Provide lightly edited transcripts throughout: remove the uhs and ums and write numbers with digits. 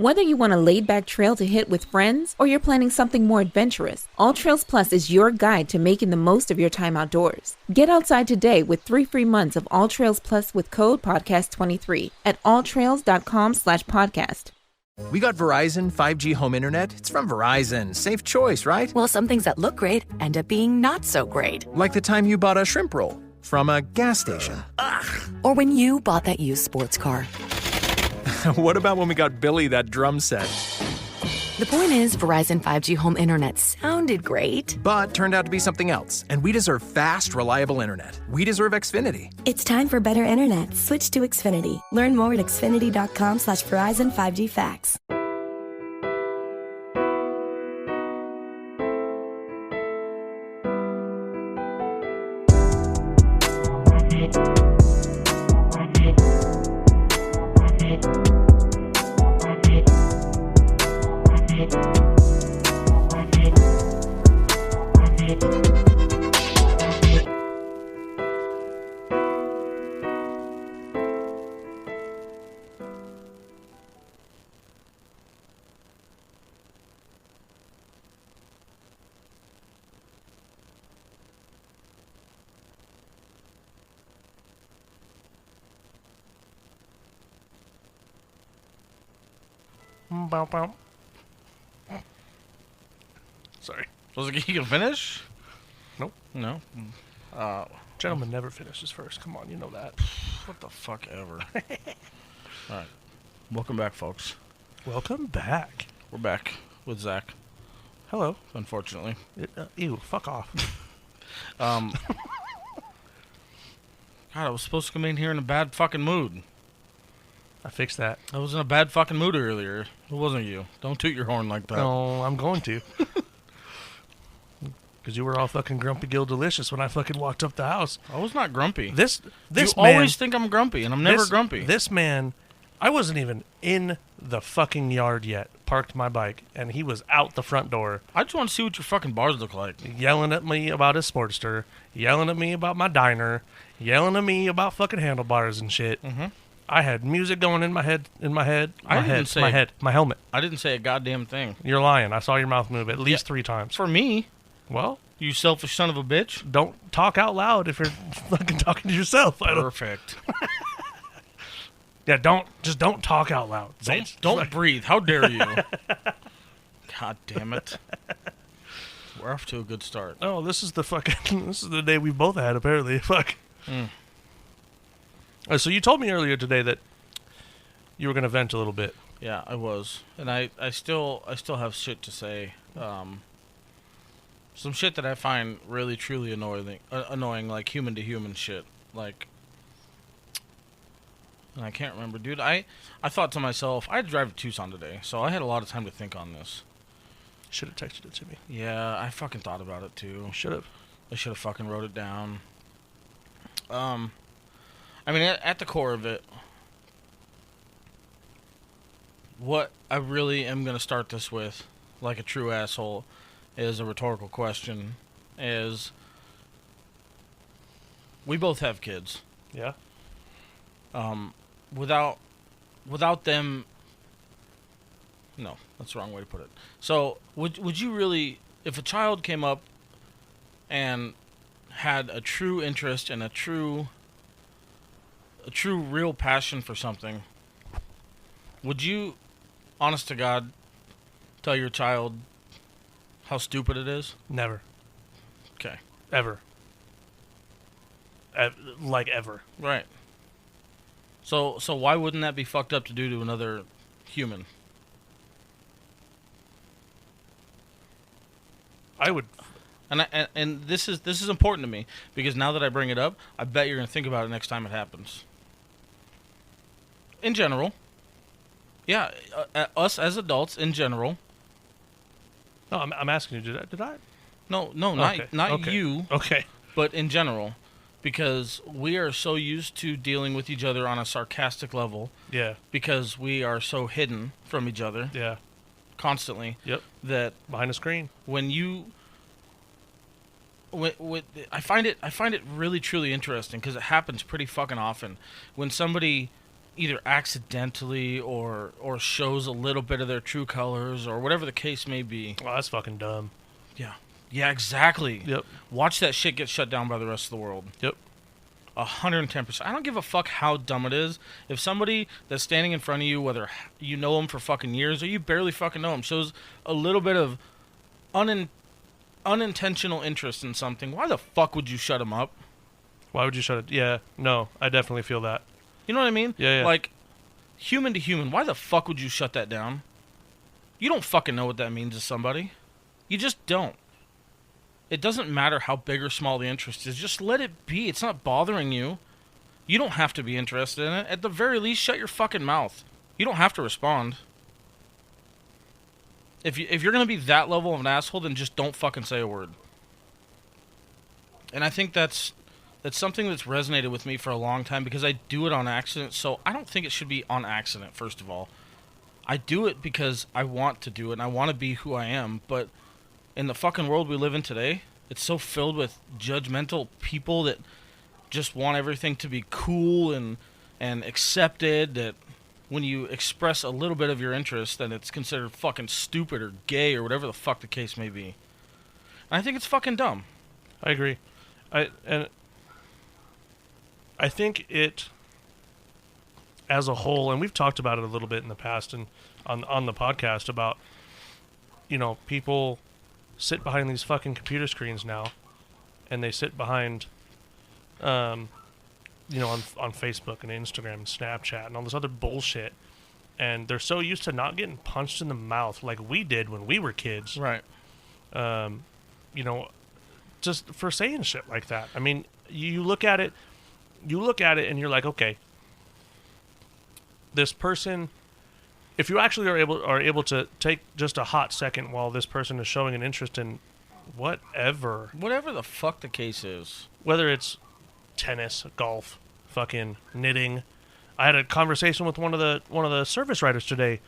Whether you want a laid-back trail to hit with friends or you're planning something more adventurous, All Trails Plus is your guide to making the most of your time outdoors. Get outside today with 3 free months of All Trails Plus with code podcast23 at alltrails.com/podcast. We got Verizon 5G home internet. It's from Verizon. Safe choice, right? Well, some things that look great end up being not so great. Like the time you bought a shrimp roll from a gas station. Ugh. Or when you bought that used sports car. What about when we got Billy that drum set? The point is, Verizon 5G home internet sounded great, but turned out to be something else. And we deserve fast, reliable internet. We deserve Xfinity. It's time for better internet. Switch to Xfinity. Learn more at xfinity.com/Verizon 5G Facts. Sorry. Was it you can finish? Nope. No. Gentleman never finishes first. Come on, you know that. What the fuck ever. All right. Welcome back, folks. Welcome back. We're back with Zach. Hello. Unfortunately. Ew, fuck off. God, I was supposed to come in here in a bad fucking mood. I fixed that. I was in a bad fucking mood earlier. It wasn't you. Don't toot your horn like that. No, I'm going to. Because you were all fucking grumpy Gill delicious when I fucking walked up the house. I was not grumpy. This you man, always think I'm grumpy, and I'm never grumpy. This man, I wasn't even in the fucking yard yet. Parked my bike, and he was out the front door. I just want to see what your fucking bars look like. Yelling at me about his Sportster, yelling at me about my diner, yelling at me about fucking handlebars and shit. Mm-hmm. I had music going in my head, my helmet. I didn't say a goddamn thing. You're lying. I saw your mouth move at least 3 times. For me. Well, you selfish son of a bitch. Don't talk out loud if you're fucking talking to yourself. Perfect. Yeah, don't talk out loud. Don't breathe. How dare you? God damn it. We're off to a good start. Oh, this is the day we both had, apparently. Fuck. So you told me earlier today that you were going to vent a little bit. Yeah, I was. And I still have shit to say. Some shit that I find really, truly annoying, like human-to-human shit. Like, and I can't remember. Dude, I thought to myself, I had to drive to Tucson today, so I had a lot of time to think on this. Should have texted it to me. Yeah, I fucking thought about it, too. Should have. I should have fucking wrote it down. I mean, at the core of it, what I really am going to start this with, like a true asshole, is a rhetorical question, is we both have kids. Yeah. Without them, no, that's the wrong way to put it. So, would you really, if a child came up and had a true interest and a true real passion for something, would you, honest to God, tell your child how stupid it is? Never. Okay. Ever. Like ever. Right. So why wouldn't that be fucked up to do to another human? I would. And this is important to me, because now that I bring it up, I bet you're going to think about it next time it happens. In general. Yeah, us as adults in general. No, I'm asking you, did I? No, okay. not okay. you. Okay. But in general, because we are so used to dealing with each other on a sarcastic level. Yeah. Because we are so hidden from each other. Yeah. Constantly. Yep. That behind a screen. When you, I find it really truly interesting, because it happens pretty fucking often when somebody either accidentally or shows a little bit of their true colors or whatever the case may be. Oh, that's fucking dumb. Yeah. Yeah, exactly. Yep. Watch that shit get shut down by the rest of the world. Yep. 110%. I don't give a fuck how dumb it is. If somebody that's standing in front of you, whether you know them for fucking years or you barely fucking know them, shows a little bit of unintentional interest in something, why the fuck would you shut them up? Why would you shut it? Yeah, no, I definitely feel that. You know what I mean? Yeah. Like, human to human, why the fuck would you shut that down? You don't fucking know what that means to somebody. You just don't. It doesn't matter how big or small the interest is. Just let it be. It's not bothering you. You don't have to be interested in it. At the very least, shut your fucking mouth. You don't have to respond. If you're going to be that level of an asshole, then just don't fucking say a word. And I think that's something that's resonated with me for a long time because I do it on accident. So I don't think it should be on accident, first of all. I do it because I want to do it and I want to be who I am. But in the fucking world we live in today, it's so filled with judgmental people that just want everything to be cool and accepted, that when you express a little bit of your interest, then it's considered fucking stupid or gay or whatever the fuck the case may be. And I think it's fucking dumb. I agree. I think it, as a whole, and we've talked about it a little bit in the past and on the podcast about, people sit behind these fucking computer screens now, and they sit behind, on Facebook and Instagram and Snapchat and all this other bullshit, and they're so used to not getting punched in the mouth like we did when we were kids. Right. Just for saying shit like that. I mean, you look at it and you're like, okay, this person, if you actually are able to take just a hot second while this person is showing an interest in whatever the fuck the case is, whether it's tennis, golf, fucking knitting. I had a conversation with one of the service writers today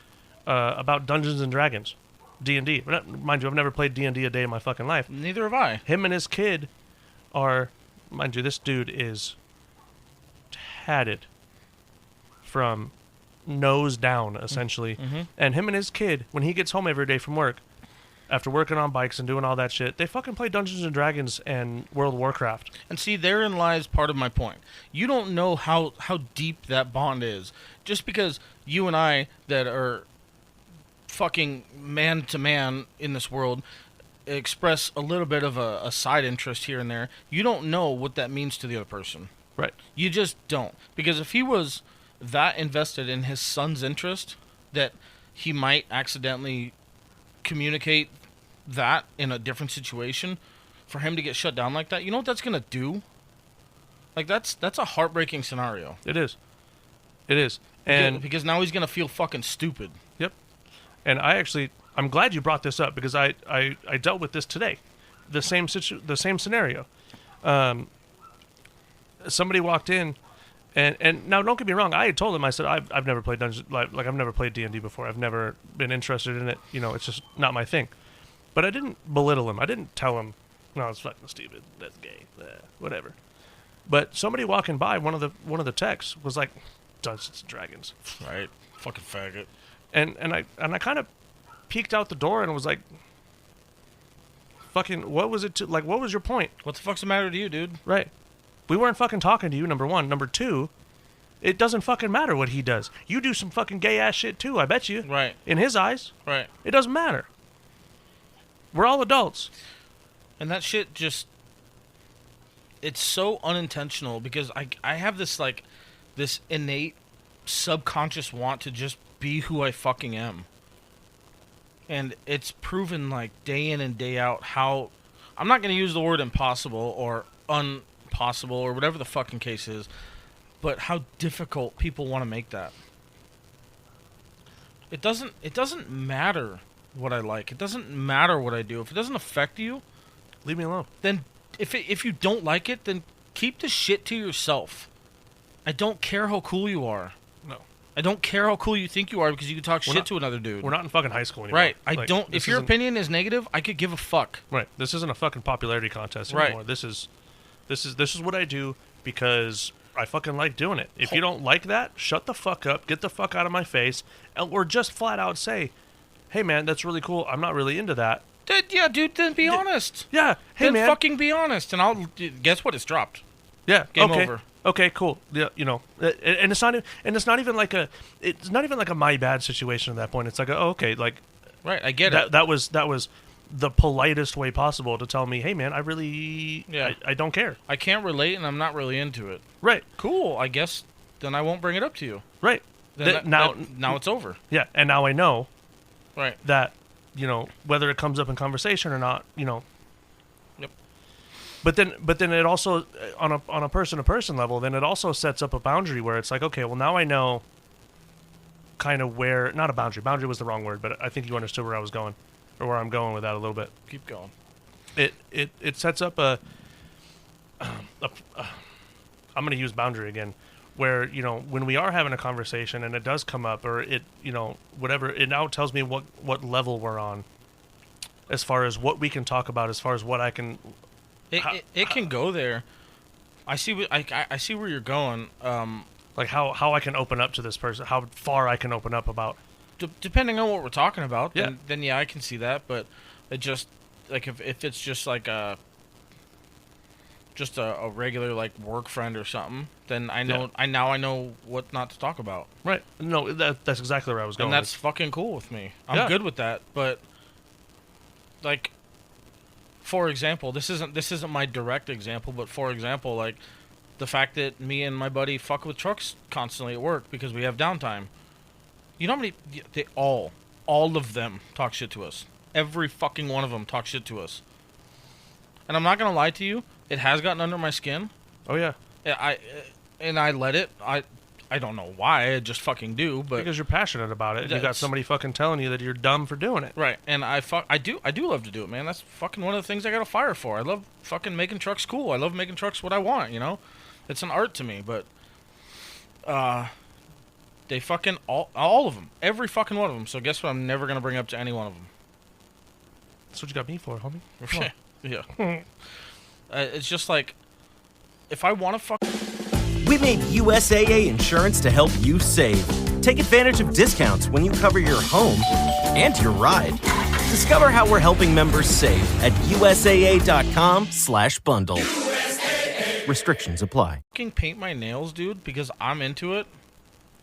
about Dungeons and Dragons, D&D. Mind you, I've never played D&D a day in my fucking life. Neither have I. Him and his kid are, mind you, this dude is tatted from nose down, essentially. Mm-hmm. And him and his kid, when he gets home every day from work, after working on bikes and doing all that shit, they fucking play Dungeons and Dragons and World of Warcraft. And see, therein lies part of my point. You don't know how deep that bond is. Just because you and I that are fucking man to man in this world express a little bit of a side interest here and there, you don't know what that means to the other person. Right. You just don't. Because if he was that invested in his son's interest that he might accidentally communicate that in a different situation, for him to get shut down like that, you know what that's going to do? Like, that's a heartbreaking scenario. It is. And because now he's going to feel fucking stupid. Yep. And I'm glad you brought this up because I dealt with this today. The same scenario. Somebody walked in, and now don't get me wrong. I had told him, I said I've never played Dungeons, like I've never played D&D before. I've never been interested in it. It's just not my thing. But I didn't belittle him. I didn't tell him, no, it's fucking stupid. That's gay. Whatever. But somebody walking by, one of the techs was like, Dungeons and Dragons. Right. Fucking faggot. And I kind of peeked out the door and was like, fucking, what was it what was your point? What the fuck's the matter to you, dude? Right. We weren't fucking talking to you, number one. Number two, it doesn't fucking matter what he does. You do some fucking gay ass shit too, I bet you. Right. In his eyes. Right. It doesn't matter. We're all adults. And that shit just, it's so unintentional because I have this innate subconscious want to just be who I fucking am. And it's proven day in and day out how, I'm not going to use the word impossible or unpossible or whatever the fucking case is, but how difficult people want to make that. It doesn't matter what I like. It doesn't matter what I do. If it doesn't affect you, leave me alone. Then if you don't like it, then keep the shit to yourself. I don't care how cool you are. No. I don't care how cool you think you are because you can talk shit to another dude. We're not in fucking high school anymore. Right. If your opinion is negative, I could give a fuck. Right. This isn't a fucking popularity contest anymore. Right. This is what I do because I fucking like doing it. If you don't like that, shut the fuck up, get the fuck out of my face, or just flat out say, hey man, that's really cool. I'm not really into that. Dude, then be honest. Yeah, hey then man, fucking be honest, and I'll guess what? It's dropped. Yeah, Game okay. over. Okay, cool. Yeah, you know, and it's not even like a my bad situation at that point. It's like, okay, like, right, I get it. That was the politest way possible to tell me, hey man, I really, I don't care. I can't relate, and I'm not really into it. Right. Cool. I guess then I won't bring it up to you. Right. Then now it's over. Yeah, and now I know. Right. That, you know, whether it comes up in conversation or not, you know. Yep. But then it also, on a person-to-person level, then it also sets up a boundary where it's like, okay, well now I know kind of where, not a boundary. Boundary was the wrong word, but I think you understood where I was going, or where I'm going with that a little bit. Keep going. It sets up I'm going to use boundary again, where, you know, when we are having a conversation and it does come up, or it, you know, whatever, it now tells me what level we're on as far as what we can talk about, as far as what I can... It can go there. I see I see where you're going. Like how I can open up to this person, how far I can open up about... Depending on what we're talking about, yeah. Then yeah, I can see that, but it just, like, if it's just like a regular, like, work friend or something, then I know, I know what not to talk about. Right. No, that's exactly where I was going. And that's fucking cool with me. I'm good with that. But, like, for example, this isn't my direct example, but for example, like, the fact that me and my buddy fuck with trucks constantly at work because we have downtime. You know how many, they all of them talk shit to us. Every fucking one of them talk shit to us. And I'm not gonna lie to you, it has gotten under my skin. Oh yeah. I let it. I don't know why. I just fucking do. But because you're passionate about it. You got somebody fucking telling you that you're dumb for doing it. Right. And I do love to do it, man. That's fucking one of the things I got a fire for. I love fucking making trucks cool. I love making trucks what I want. You know, it's an art to me. But they fucking all of them, every fucking one of them. So guess what? I'm never gonna bring up to any one of them. That's what you got me for, homie. Yeah. It's just like, if I want to fuck... We made USAA Insurance to help you save. Take advantage of discounts when you cover your home and your ride. Discover how we're helping members save at USAA.com/bundle. USAA. Restrictions apply. Fucking paint my nails, dude, because I'm into it.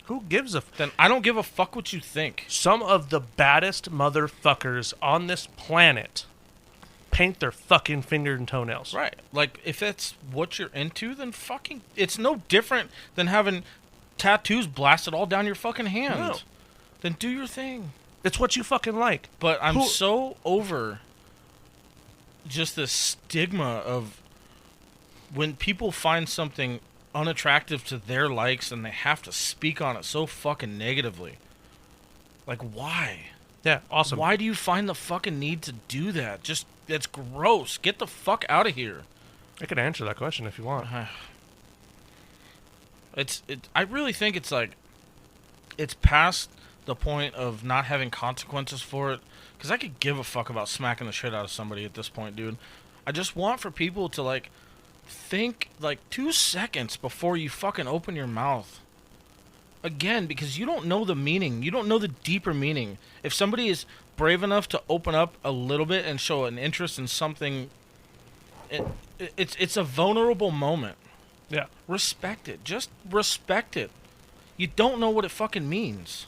Who gives a... Then I don't give a fuck what you think. Some of the baddest motherfuckers on this planet paint their fucking finger and toenails. Right. Like, if that's what you're into, then fucking... It's no different than having tattoos blasted all down your fucking hand. No. Then do your thing. It's what you fucking like. But I'm so over just the stigma of when people find something unattractive to their likes and they have to speak on it so fucking negatively. Like, why? Yeah, awesome. Why do you find the fucking need to do that? Just, it's gross. Get the fuck out of here. I can answer that question if you want. I really think it's like, it's past the point of not having consequences for it. Because I could give a fuck about smacking the shit out of somebody at this point, dude. I just want for people to, like, think, like, 2 seconds before you fucking open your mouth. Again, because you don't know the meaning. You don't know the deeper meaning. If somebody is brave enough to open up a little bit and show an interest in something, it's a vulnerable moment. Yeah. Respect it. Just respect it. You don't know what it fucking means.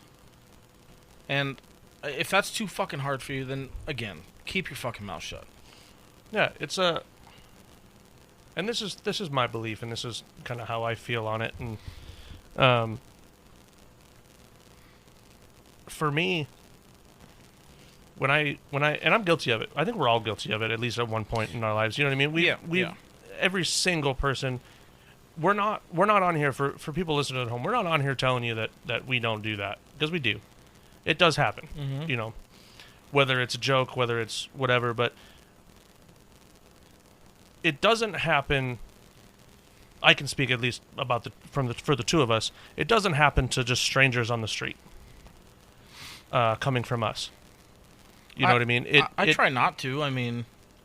And if that's too fucking hard for you, then, again, keep your fucking mouth shut. Yeah, it's a... And this is my belief, and this is kind of how I feel on it. And for me, when I and I'm guilty of it. I think we're all guilty of it, at least at one point in our lives. You know what I mean? We every single person. We're not on here for people listening at home. We're not on here telling you that we don't do that, because we do. It does happen. Mm-hmm. You know, whether it's a joke, whether it's whatever, but it doesn't happen. I can speak at least about for the two of us. It doesn't happen to just strangers on the street, coming from us. You know what I mean? I try not to. I mean,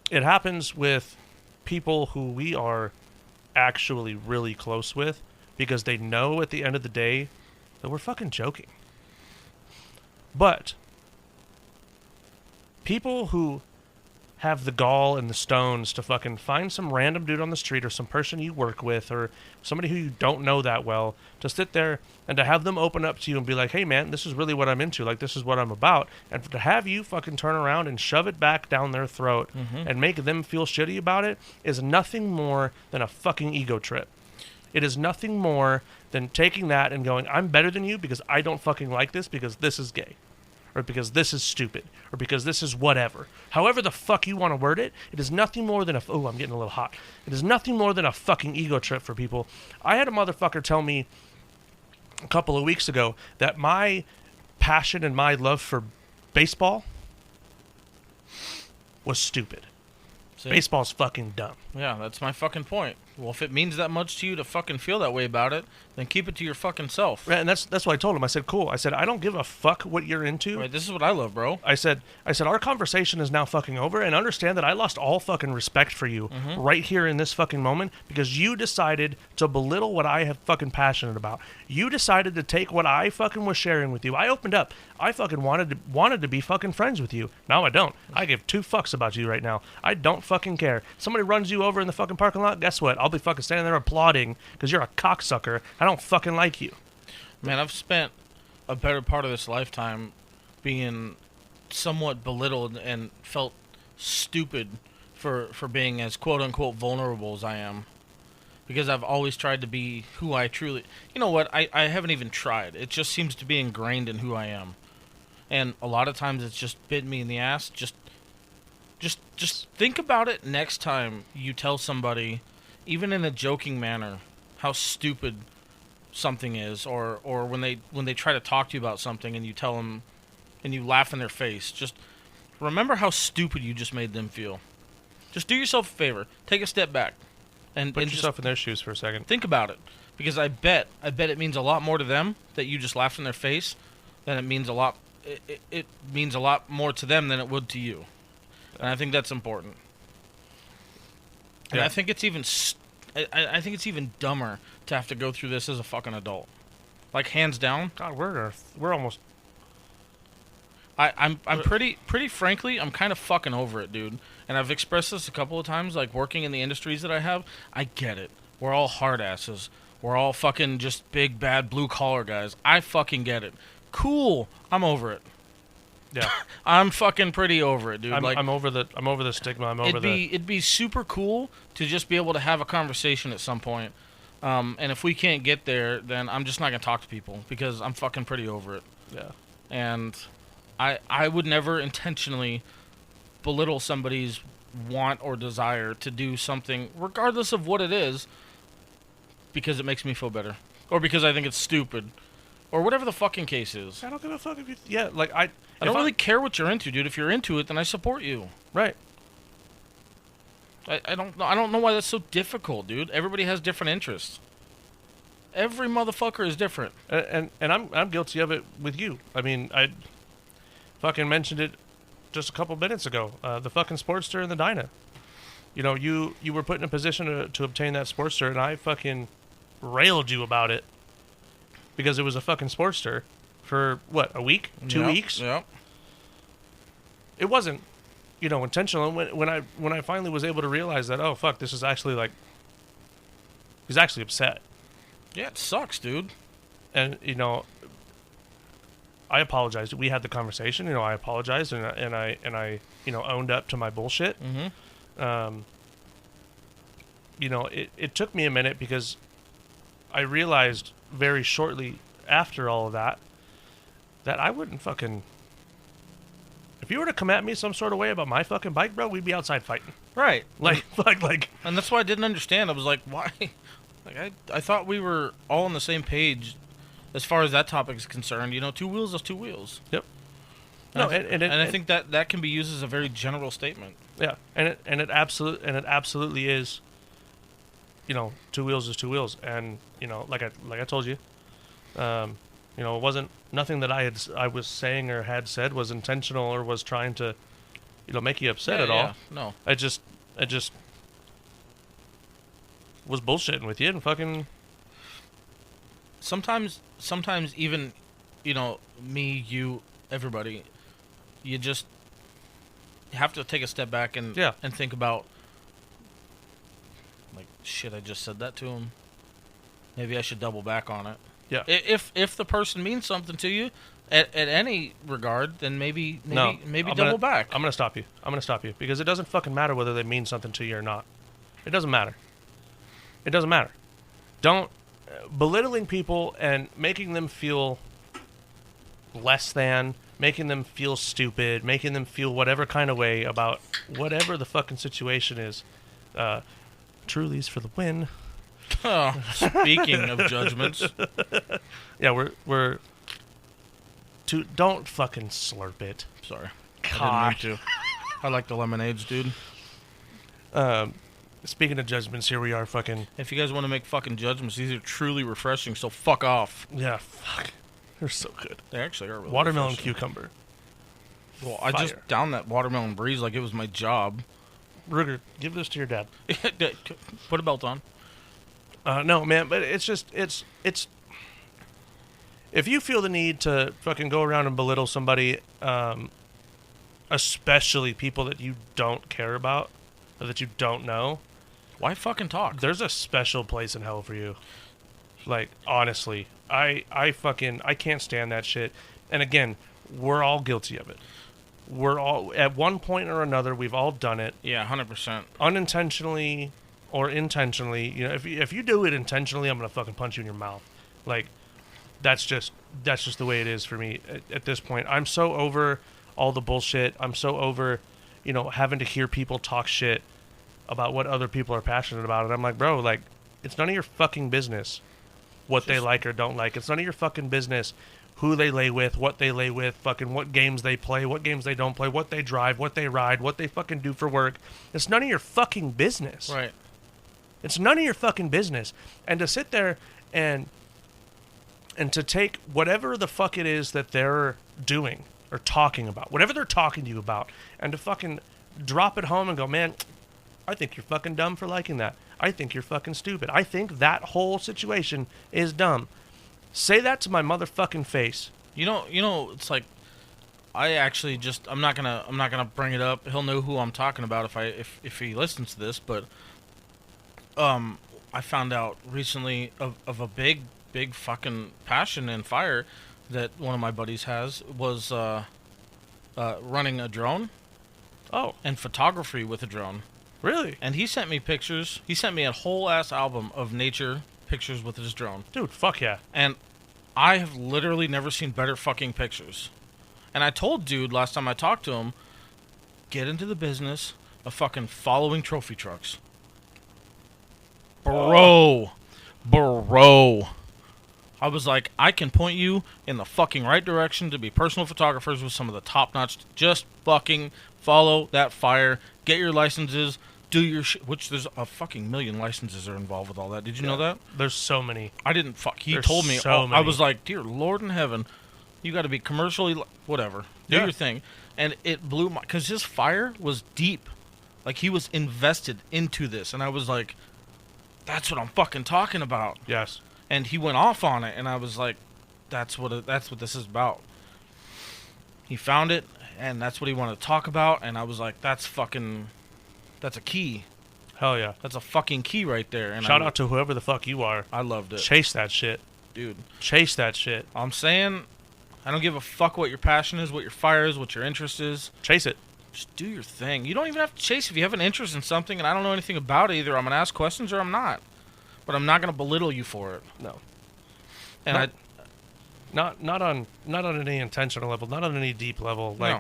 it happens with people who we are actually really close with, because they know at the end of the day that we're fucking joking. But people who have the gall and the stones to fucking find some random dude on the street or some person you work with or somebody who you don't know that well to sit there and to have them open up to you and be like, hey man, this is really what I'm into, like this is what I'm about, and to have you fucking turn around and shove it back down their throat and make them feel shitty about it is nothing more than a fucking ego trip. It is nothing more than taking that and going, I'm better than you because I don't fucking like this because this is gay. Or because this is stupid, or because this is whatever. However the fuck you want to word it, it is nothing more than I'm getting a little hot. It is nothing more than a fucking ego trip for people. I had a motherfucker tell me a couple of weeks ago that my passion and my love for baseball was stupid. See? Baseball's fucking dumb. Yeah, that's my fucking point. Well, if it means that much to you to fucking feel that way about it, then keep it to your fucking self. Right, and that's what I told him. I said, cool. I said, I don't give a fuck what you're into. Right, this is what I love, bro. I said, our conversation is now fucking over, and understand that I lost all fucking respect for you right here in this fucking moment because you decided to belittle what I have fucking passionate about. You decided to take what I fucking was sharing with you. I opened up. I fucking wanted to be fucking friends with you. Now I don't. I give 2 fucks about you right now. I don't fucking care. Somebody runs you over in the fucking parking lot, guess what? I'll be fucking standing there applauding because you're a cocksucker. I don't fucking like you. Man, I've spent a better part of this lifetime being somewhat belittled and felt stupid for being as quote-unquote vulnerable as I am. Because I've always tried to be who I truly... You know what? I haven't even tried. It just seems to be ingrained in who I am. And a lot of times it's just bit me in the ass. Just think about it next time you tell somebody, even in a joking manner, how stupid something is, or when they try to talk to you about something and you tell them and you laugh in their face. Just remember how stupid you just made them feel. Just do yourself a favor. Take a step back and Put and yourself in their shoes for a second. think about it, because I bet it means a lot more to them that you just laughed in their face than it means a lot. It means a lot more to them than it would to you, and I think that's important. And Yeah. I think it's even I think it's even dumber to have to go through this as a fucking adult. Like, hands down. God, we're almost... I'm pretty frankly, I'm kind of fucking over it, dude. And I've expressed this a couple of times, like, working in the industries that I have. I get it. We're all hard asses. We're all fucking just big, bad, blue-collar guys. I fucking get it. Cool. I'm over it. Yeah. I'm fucking pretty over it, dude. I'm over the stigma. It'd be super cool to just be able to have a conversation at some point. And if we can't get there, then I'm just not gonna talk to people because I'm fucking pretty over it. Yeah. And I would never intentionally belittle somebody's want or desire to do something, regardless of what it is, because it makes me feel better, or because I think it's stupid, or whatever the fucking case is. I don't give a fuck if you... Yeah, like, I don't really care what you're into, dude. If you're into it, then I support you. Right. I don't know why that's so difficult, dude. Everybody has different interests. Every motherfucker is different. And I'm guilty of it with you. I mean, I fucking mentioned it just a couple minutes ago. The fucking Sportster and the Dyna. You know, you were put in a position to obtain that Sportster, and I fucking railed you about it because it was a fucking Sportster for, what, a week? 2 weeks? Yeah. It wasn't, you know, intentional. When I finally was able to realize that, oh, fuck, this is actually, like... He's actually upset. Yeah, it sucks, dude. And, you know... I apologized. We had the conversation. You know, I apologized and I you know, owned up to my bullshit. Mm-hmm. You know, it took me a minute because I realized very shortly after all of that I wouldn't fucking... If you were to come at me some sort of way about my fucking bike, bro, we'd be outside fighting. Right. Like. And that's why I didn't understand. I was like, why? Like, I thought we were all on the same page. As far as that topic is concerned, you know, 2 wheels is 2 wheels. Yep. And I think that can be used as a very general statement. Yeah, and it absolutely is. You know, 2 wheels is 2 wheels, and you know, like I told you, you know, it wasn't nothing that I was saying or had said was intentional or was trying to, you know, make you upset at all. No. I just was bullshitting with you and fucking. sometimes even, me, you, everybody, you just have to take a step back and think about, like, shit, I just said that to him. Maybe I should double back on it. Yeah. If the person means something to you at any regard, then maybe double back. I'm gonna stop you because it doesn't fucking matter whether they mean something to you or not. It doesn't matter. Don't belittling people and making them feel less than, making them feel stupid, making them feel whatever kind of way about whatever the fucking situation is. Truly's for the win. Oh, speaking of judgments. Yeah, we're don't fucking slurp it. Sorry. God. I didn't mean to. I like the lemonades, dude. Speaking of judgments, here we are fucking... If you guys want to make fucking judgments, these are truly refreshing, so fuck off. Yeah, fuck. They're so good. They actually are really Watermelon refreshing. cucumber. Well, I just downed that watermelon breeze like it was my job. Ruger, give this to your dad. Put a belt on. No, man, but it's just, it's... If you feel the need to fucking go around and belittle somebody, especially people that you don't care about, or that you don't know... Why fucking talk? There's a special place in hell for you. Like, honestly. I can't stand that shit. And again, we're all guilty of it. We're all, at one point or another, we've all done it. Yeah, 100%. Unintentionally or intentionally. You know, if you do it intentionally, I'm gonna fucking punch you in your mouth. Like, that's just the way it is for me at this point. I'm so over all the bullshit. I'm so over, having to hear people talk shit about what other people are passionate about. And I'm like, bro, like, it's none of your fucking business what they like or don't like. It's none of your fucking business who they lay with, what they lay with, fucking what games they play, what games they don't play, what they drive, what they ride, what they fucking do for work. It's none of your fucking business. Right. It's none of your fucking business. And to sit there and to take whatever the fuck it is that they're doing or talking about, whatever they're talking to you about, and to fucking drop it home and go, man, I think you're fucking dumb for liking that. I think you're fucking stupid. I think that whole situation is dumb. Say that to my motherfucking face. You know, it's like, I actually just, I'm not gonna bring it up. He'll know who I'm talking about if he listens to this. But, I found out recently of a big fucking passion and fire that one of my buddies has was running a drone. Oh, and photography with a drone. Really? And he sent me pictures. He sent me a whole ass album of nature pictures with his drone. Dude, fuck yeah. And I have literally never seen better fucking pictures. And I told dude last time I talked to him, get into the business of fucking following trophy trucks. Bro. I was like, I can point you in the fucking right direction to be personal photographers with some of the top-notch. Just fucking follow that fire. Get your licenses. Do your shit. Which there's a fucking million licenses are involved with all that. Did you know that? There's so many. I didn't fuck. He There's told me. so I many. was like, dear Lord in heaven, you got to be commercially, whatever. Do your thing. And it blew my, because his fire was deep. Like, he was invested into this. And I was like, that's what I'm fucking talking about. Yes. And he went off on it, and I was like, that's what this is about. He found it, and that's what he wanted to talk about, and I was like, that's a key. Hell yeah. That's a fucking key right there. And Shout out to whoever the fuck you are. I loved it. Chase that shit. Dude. Chase that shit. I'm saying, I don't give a fuck what your passion is, what your fire is, what your interest is. Chase it. Just do your thing. You don't even have to chase. If you have an interest in something and I don't know anything about it, either I'm going to ask questions or I'm not. But I'm not going to belittle you for it. No. And not on any intentional level, not on any deep level. No.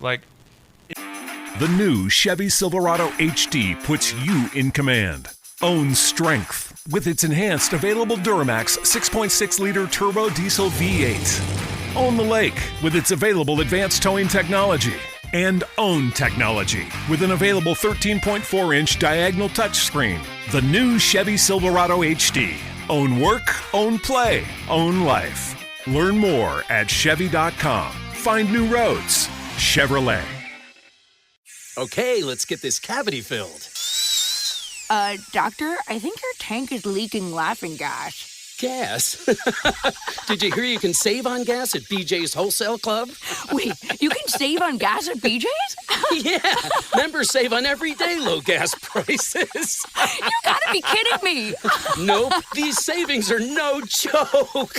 The new Chevy Silverado HD puts you in command. Own strength with its enhanced available Duramax 6.6-liter turbo diesel V8. Own the lake with its available advanced towing technology. And own technology with an available 13.4-inch diagonal touchscreen. The new Chevy Silverado HD. Own work, own play, own life. Learn more at Chevy.com. Find new roads. Chevrolet. Okay, let's get this cavity filled. Doctor, I think your tank is leaking laughing gas. Gas? Did you hear you can save on gas at BJ's Wholesale Club? Wait, you can save on gas at BJ's? Yeah, members save on everyday low gas prices. You gotta be kidding me. Nope, these savings are no joke.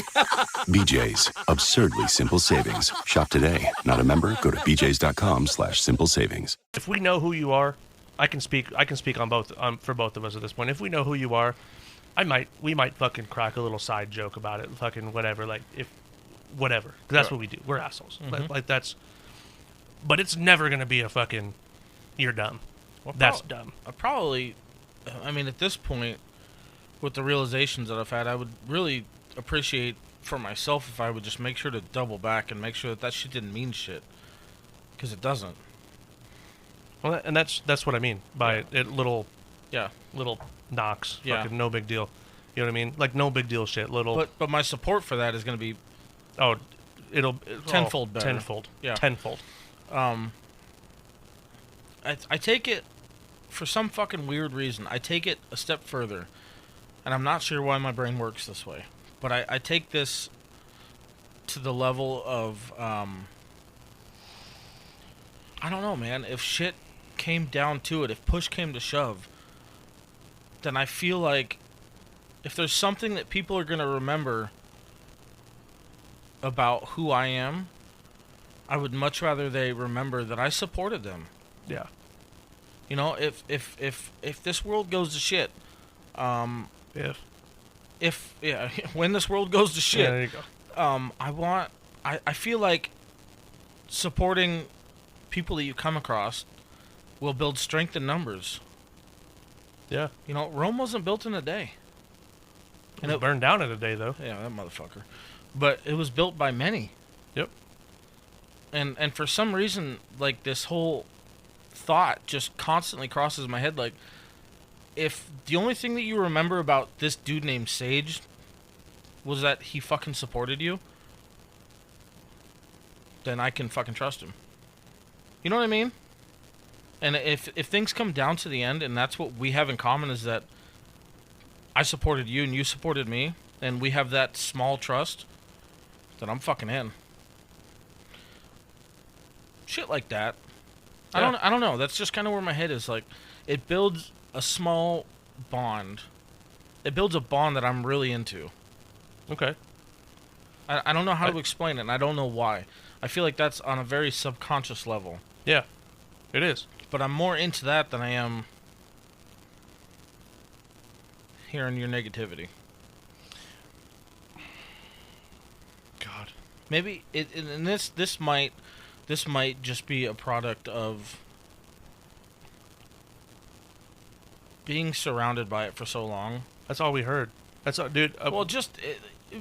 BJ's, absurdly simple savings. Shop today. Not a member? Go to bjs.com/simple savings. If we know who you are, I can speak on both for both of us at this point. If we know who you are, we might fucking crack a little side joke about it, fucking whatever, like whatever. 'Cause that's what we do. We're assholes. Like that's, but it's never gonna be a fucking, you're dumb. Well, that's dumb. I mean, at this point, with the realizations that I've had, I would really appreciate for myself if I would just make sure to double back and make sure that shit didn't mean shit, because it doesn't. Well, and that's what I mean by it. Little knocks. Yeah. Fucking no big deal. You know what I mean? Like no big deal shit. Little. But my support for that is going to be. It'll tenfold better. Tenfold. Yeah. Tenfold. I take it, for some fucking weird reason, I take it a step further, and I'm not sure why my brain works this way, but I take this to the level of I don't know, man. If shit came down to it, if push came to shove, then I feel like if there's something that people are going to remember about who I am, I would much rather they remember that I supported them. Yeah. You know, if this world goes to shit, when this world goes to shit, there you go. I feel like supporting people that you come across will build strength in numbers. Yeah. You know, Rome wasn't built in a day. It was burned down in a day, though. Yeah, that motherfucker. But it was built by many. Yep. And for some reason, like, this whole thought just constantly crosses my head, like, if the only thing that you remember about this dude named Sage was that he fucking supported you, then I can fucking trust him. You know what I mean? And if things come down to the end, and that's what we have in common, is that I supported you and you supported me, and we have that small trust, then I'm fucking in. Shit like that. Yeah. I don't know. That's just kind of where my head is. Like, it builds a small bond. It builds a bond that I'm really into. Okay. I don't know how to explain it, and I don't know why. I feel like that's on a very subconscious level. Yeah, it is. But I'm more into that than I am hearing your negativity. God. Maybe and this might just be a product of being surrounded by it for so long. That's all we heard. That's all, dude. Well, just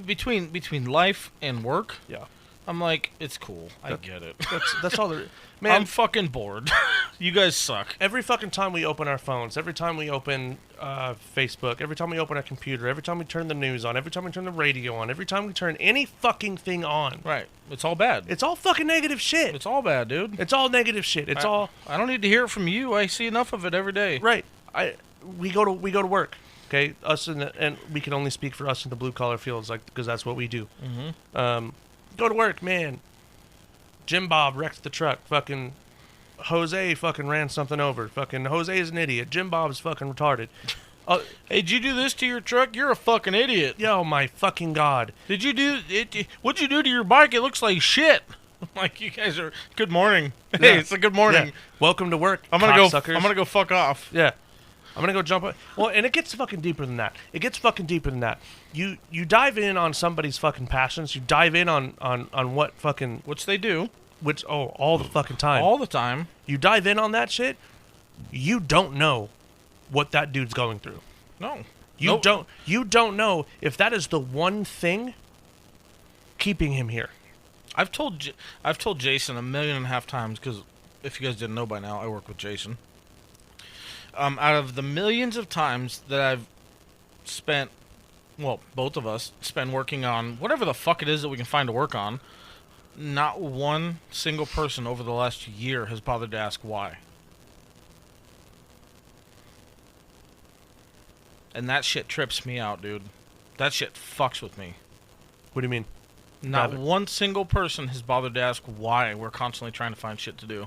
between life and work. Yeah. I'm like, it's cool. I get it. That's all there. Man, I'm fucking bored. You guys suck. Every fucking time we open our phones, every time we open Facebook, every time we open our computer, every time we turn the news on, every time we turn the radio on, every time we turn any fucking thing on. Right. It's all bad. It's all fucking negative shit. It's all bad, dude. It's all negative shit. It's all. I don't need to hear it from you. I see enough of it every day. Right. We go to work. Okay, and we can only speak for us in the blue collar fields, like, because that's what we do. Mm-hmm. Go to work, man. Jim Bob wrecked the truck. Fucking Jose fucking ran something over. Fucking Jose is an idiot. Jim Bob's fucking retarded. Hey, did you do this to your truck? You're a fucking idiot. Yo, my fucking God. Did you do it? What'd you do to your bike? It looks like shit. Like, you guys are. Good morning. Hey, it's a good morning. Yeah. Welcome to work. I'm gonna go fuck off. Yeah. I'm gonna go jump up. Well, and it gets fucking deeper than that. You dive in on somebody's fucking passions. You dive in on what fucking... Which they do. All the fucking time. All the time. You dive in on that shit, you don't know what that dude's going through. No. You don't know if that is the one thing keeping him here. I've told Jason 1.5 million times, because if you guys didn't know by now, I work with Jason. Out of the millions of times that I've spent, well, both of us spend working on whatever the fuck it is that we can find to work on, not one single person over the last year has bothered to ask why. And that shit trips me out, dude. That shit fucks with me. What do you mean? Not one single person has bothered to ask why we're constantly trying to find shit to do.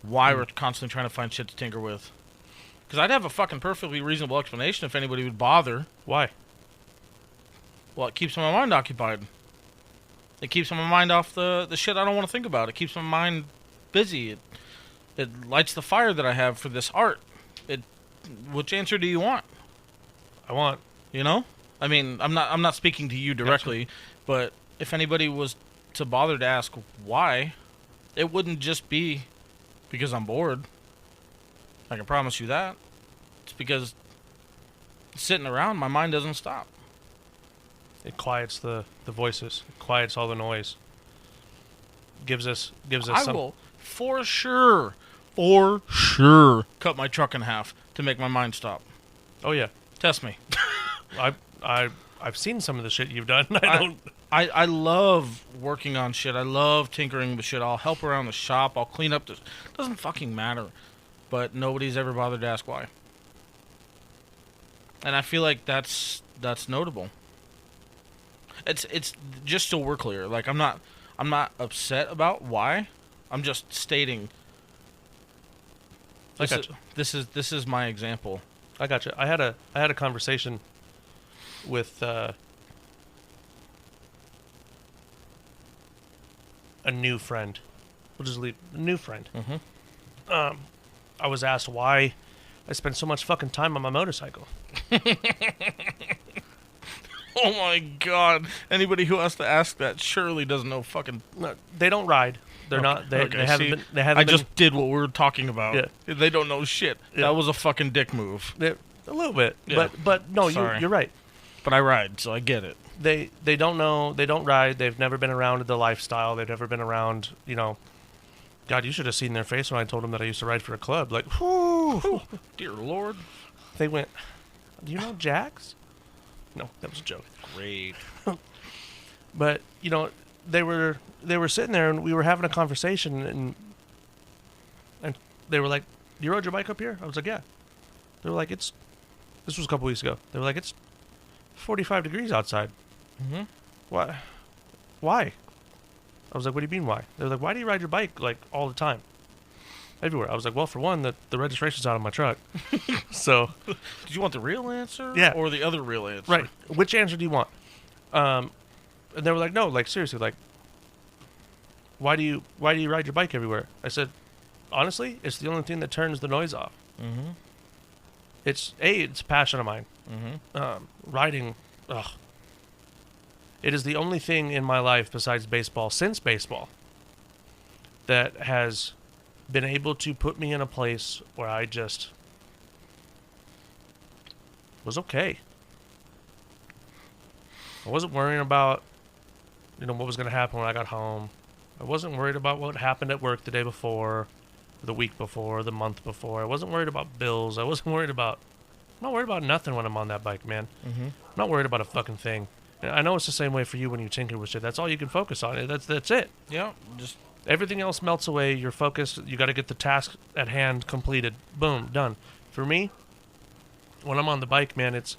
Why we're constantly trying to find shit to tinker with. Because I'd have a fucking perfectly reasonable explanation if anybody would bother. Why? Well, it keeps my mind occupied. It keeps my mind off the shit I don't want to think about. It keeps my mind busy. It lights the fire that I have for this art. Which answer do you want? I want... You know? I mean, I'm not speaking to you directly, but if anybody was to bother to ask why, it wouldn't just be because I'm bored. I can promise you that. It's because sitting around, my mind doesn't stop. It quiets the voices. It quiets all the noise. Gives us I some... will for sure cut my truck in half to make my mind stop. Oh yeah. Test me. I've seen some of the shit you've done. I love working on shit. I love tinkering with shit. I'll help around the shop. I'll clean up. It doesn't fucking matter. But nobody's ever bothered to ask why. And I feel like that's notable. It's just so we're clear. Like I'm not upset about why. I'm just stating. This is my example. I gotcha. I had a conversation with a new friend. We'll just leave a new friend. Mm-hmm. I was asked why I spend so much fucking time on my motorcycle. Oh my god! Anybody who has to ask that surely doesn't know fucking. No, they don't ride. They're not. They haven't been. They haven't. I just did what we were talking about. Yeah. They don't know shit. Yeah. That was a fucking dick move. A little bit. Yeah. But no, Sorry. you're right. But I ride, so I get it. They don't know. They don't ride. They've never been around the lifestyle. They've never been around. God, you should have seen their face when I told them that I used to ride for a club. Like, whoo, dear Lord. They went, do you know Jax? No, that was a joke. Great. But, they were sitting there and we were having a conversation and they were like, you rode your bike up here? I was like, yeah. They were like, this was a couple weeks ago. They were like, it's 45 degrees outside. Mm-hmm. Why? I was like, what do you mean why? They were like, why do you ride your bike like all the time? Everywhere. I was like, well, for one, the registration's out of my truck. So, did you want the real answer? Yeah. Or the other real answer? Right. Which answer do you want? And they were like, no, like seriously, like, why do you ride your bike everywhere? I said, honestly, it's the only thing that turns the noise off. Mm-hmm. It's a passion of mine. Mm-hmm. Riding, it is the only thing in my life besides baseball, since baseball, that has been able to put me in a place where I just was okay. I wasn't worrying about, what was going to happen when I got home. I wasn't worried about what happened at work the day before, the week before, the month before. I wasn't worried about bills. I'm not worried about nothing when I'm on that bike, man. Mm-hmm. I'm not worried about a fucking thing. And I know it's the same way for you when you tinker with shit. That's all you can focus on. That's it. Yeah, just everything else melts away. You're focused. You got to get the task at hand completed. Boom, done. For me, when I'm on the bike, man, it's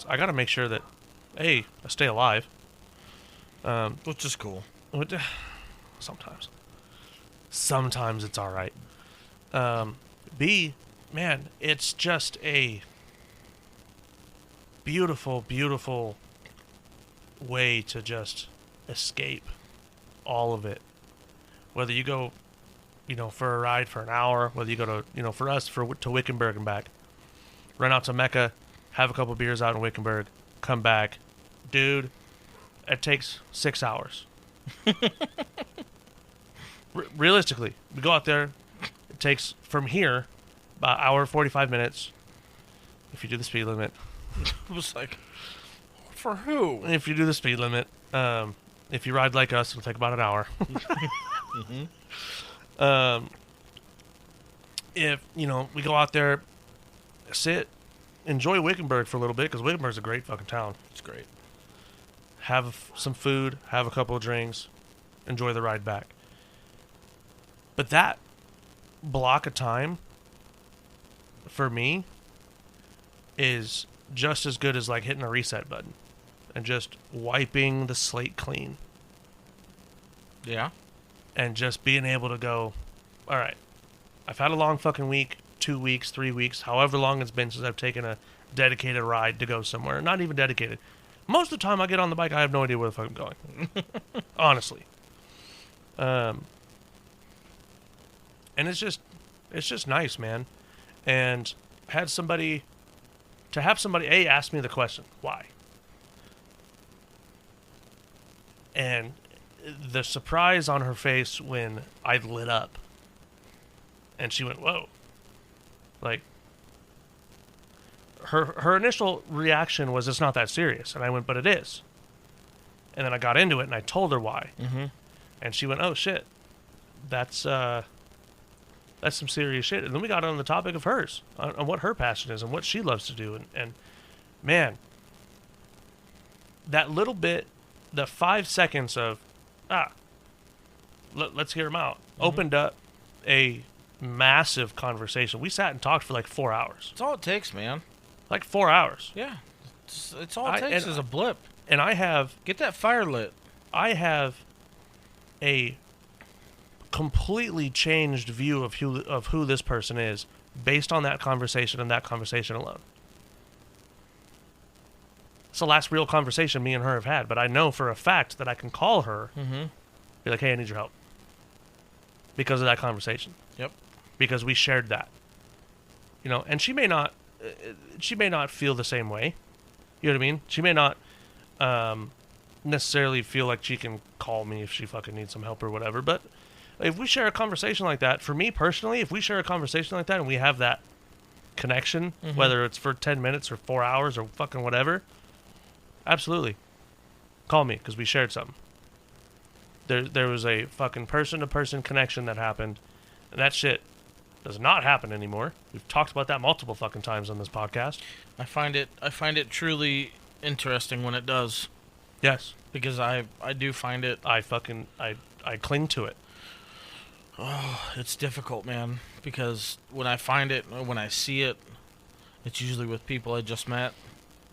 I got to make sure that I stay alive. Which is cool. Sometimes it's all right. B, man, it's just a beautiful, beautiful way to just escape all of it. Whether you go, for a ride for an hour, whether you go to, for us, to Wickenburg and back, run out to Mecca, have a couple beers out in Wickenburg, come back. Dude, it takes 6 hours. Realistically, we go out there, it takes from here about an hour, 45 minutes, if you do the speed limit. It was like, for who? If you do the speed limit. If you ride like us, it'll take about an hour. Mm-hmm. If, we go out there, sit, enjoy Wickenburg for a little bit, because Wickenburg's a great fucking town. It's great. Have some food, have a couple of drinks, enjoy the ride back. But that block of time, for me, is just as good as like hitting a reset button. and just wiping the slate clean. Yeah. And just being able to go, all right, I've had a long fucking week, 2 weeks, 3 weeks, however long it's been since I've taken a dedicated ride to go somewhere. Not even dedicated. Most of the time I get on the bike, I have no idea where the fuck I'm going. Honestly. And it's just nice, man. And to have somebody ask me the question, why? And the surprise on her face when I lit up. And she went, whoa. Like, her initial reaction was, it's not that serious. And I went, but it is. And then I got into it and I told her why. Mm-hmm. And she went, oh shit. That's some serious shit. And then we got on the topic of hers, on what her passion is and what she loves to do. And man, that little bit, the 5 seconds of, let's hear him out, opened up a massive conversation. We sat and talked for like 4 hours. That's all it takes, man. Like 4 hours. Yeah. It's all it takes is a blip. And get that fire lit. I have a completely changed view of who this person is based on that conversation and that conversation alone. It's the last real conversation me and her have had, but I know for a fact that I can call her, be like, hey, I need your help. Because of that conversation. Yep. Because we shared that. You know, and she may not feel the same way. You know what I mean? She may not necessarily feel like she can call me if she fucking needs some help or whatever, but if we share a conversation like that, for me personally, if we share a conversation like that and we have that connection, whether it's for 10 minutes or 4 hours or fucking whatever, absolutely. Call me, because we shared something. There was a fucking person-to-person connection that happened, and that shit does not happen anymore. We've talked about that multiple fucking times on this podcast. I find it truly interesting when it does. Yes. Because I do find it... I cling to it. Oh, it's difficult, man. Because when I find it, when I see it, it's usually with people I just met.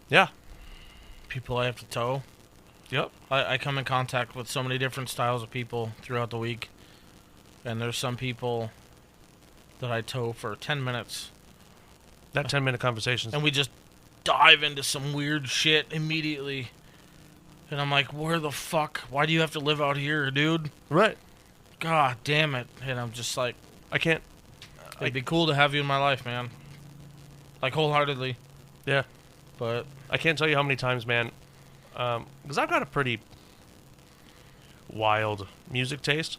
Yeah. People I have to tow. Yep. I come in contact with so many different styles of people throughout the week. And there's some people that I tow for 10 minutes. That 10-minute conversation. And we just dive into some weird shit immediately. And I'm like, where the fuck? Why do you have to live out here, dude? Right. God damn it. And I'm just like... I can't... It'd be cool to have you in my life, man. Like, wholeheartedly. Yeah. But... I can't tell you how many times, man... because I've got a pretty wild music taste.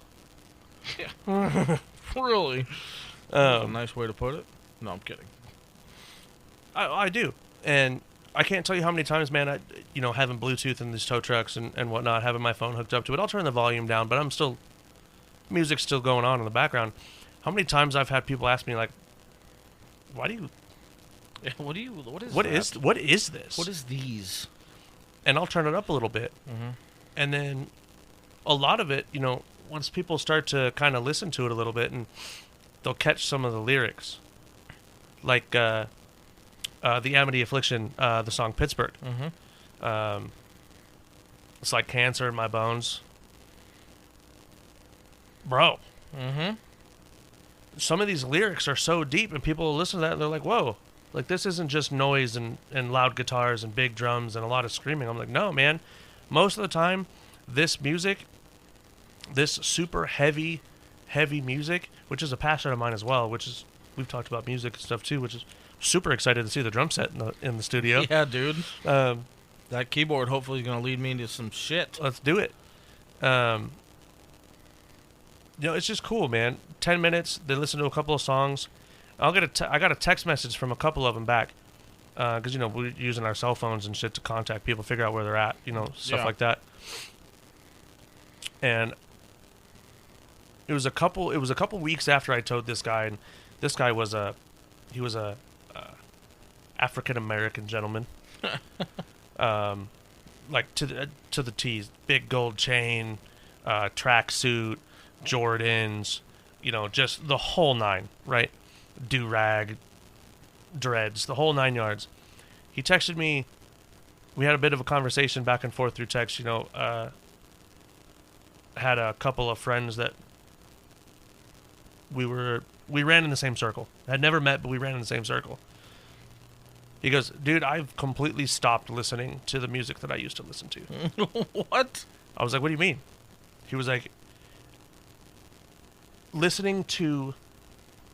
Yeah. Really? That's a nice way to put it. No, I'm kidding. I do. And I can't tell you how many times, man, having Bluetooth in these tow trucks and whatnot, having my phone hooked up to it, I'll turn the volume down, but music's still going on in the background. How many times I've had people ask me, like, why do you... What is this? What is these? And I'll turn it up a little bit. Mm-hmm. And then a lot of it, once people start to kind of listen to it a little bit, and they'll catch some of the lyrics. Like the Amity Affliction, the song Pittsburgh. Mm-hmm. It's like cancer in my bones. Bro. Mm-hmm. Some of these lyrics are so deep, and people listen to that, and they're like, whoa. Like, this isn't just noise and loud guitars and big drums and a lot of screaming. I'm like, no, man. Most of the time, this music, this super heavy music, which is a passion of mine as well, which is, we've talked about music and stuff too, which is super excited to see the drum set in the studio. Yeah, dude. That keyboard hopefully is going to lead me into some shit. Let's do it. It's just cool, man. 10 minutes, they listen to a couple of songs. I got a text message from a couple of them back, because we're using our cell phones and shit to contact people, figure out where they're at, stuff like that. And it was a couple weeks after I towed this guy, and this guy was a African American gentleman, like to the T's, big gold chain, tracksuit, Jordans, just the whole nine, right? Do-rag, dreads, the whole 9 yards. He texted me we had a bit of a conversation back and forth through text. You know, had a couple of friends that we ran in the same circle. Had never met, but we ran in the same circle. He goes, dude, I've completely stopped listening to the music that I used to listen to. What? I was like, what do you mean? He was like, listening to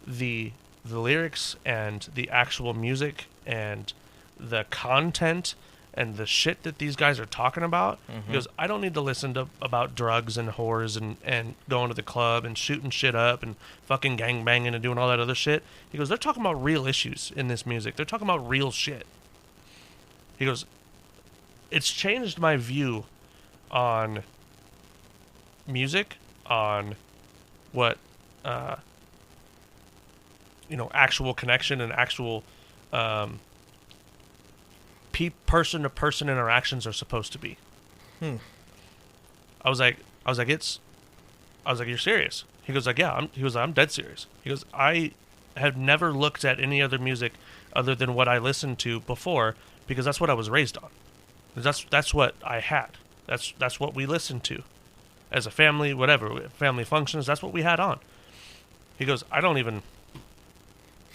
the lyrics and the actual music and the content and the shit that these guys are talking about. He goes, I don't need to listen to about drugs and whores and going to the club and shooting shit up and fucking gangbanging and doing all that other shit. He goes, they're talking about real issues in this music. They're talking about real shit. He goes, it's changed my view on music, on what actual connection and actual person-to-person interactions are supposed to be. I was like, you're serious? He goes like, yeah. I'm dead serious. He goes, I have never looked at any other music other than what I listened to before because that's what I was raised on. That's what I had. That's what we listened to as a family, whatever family functions. That's what we had on. He goes, I don't even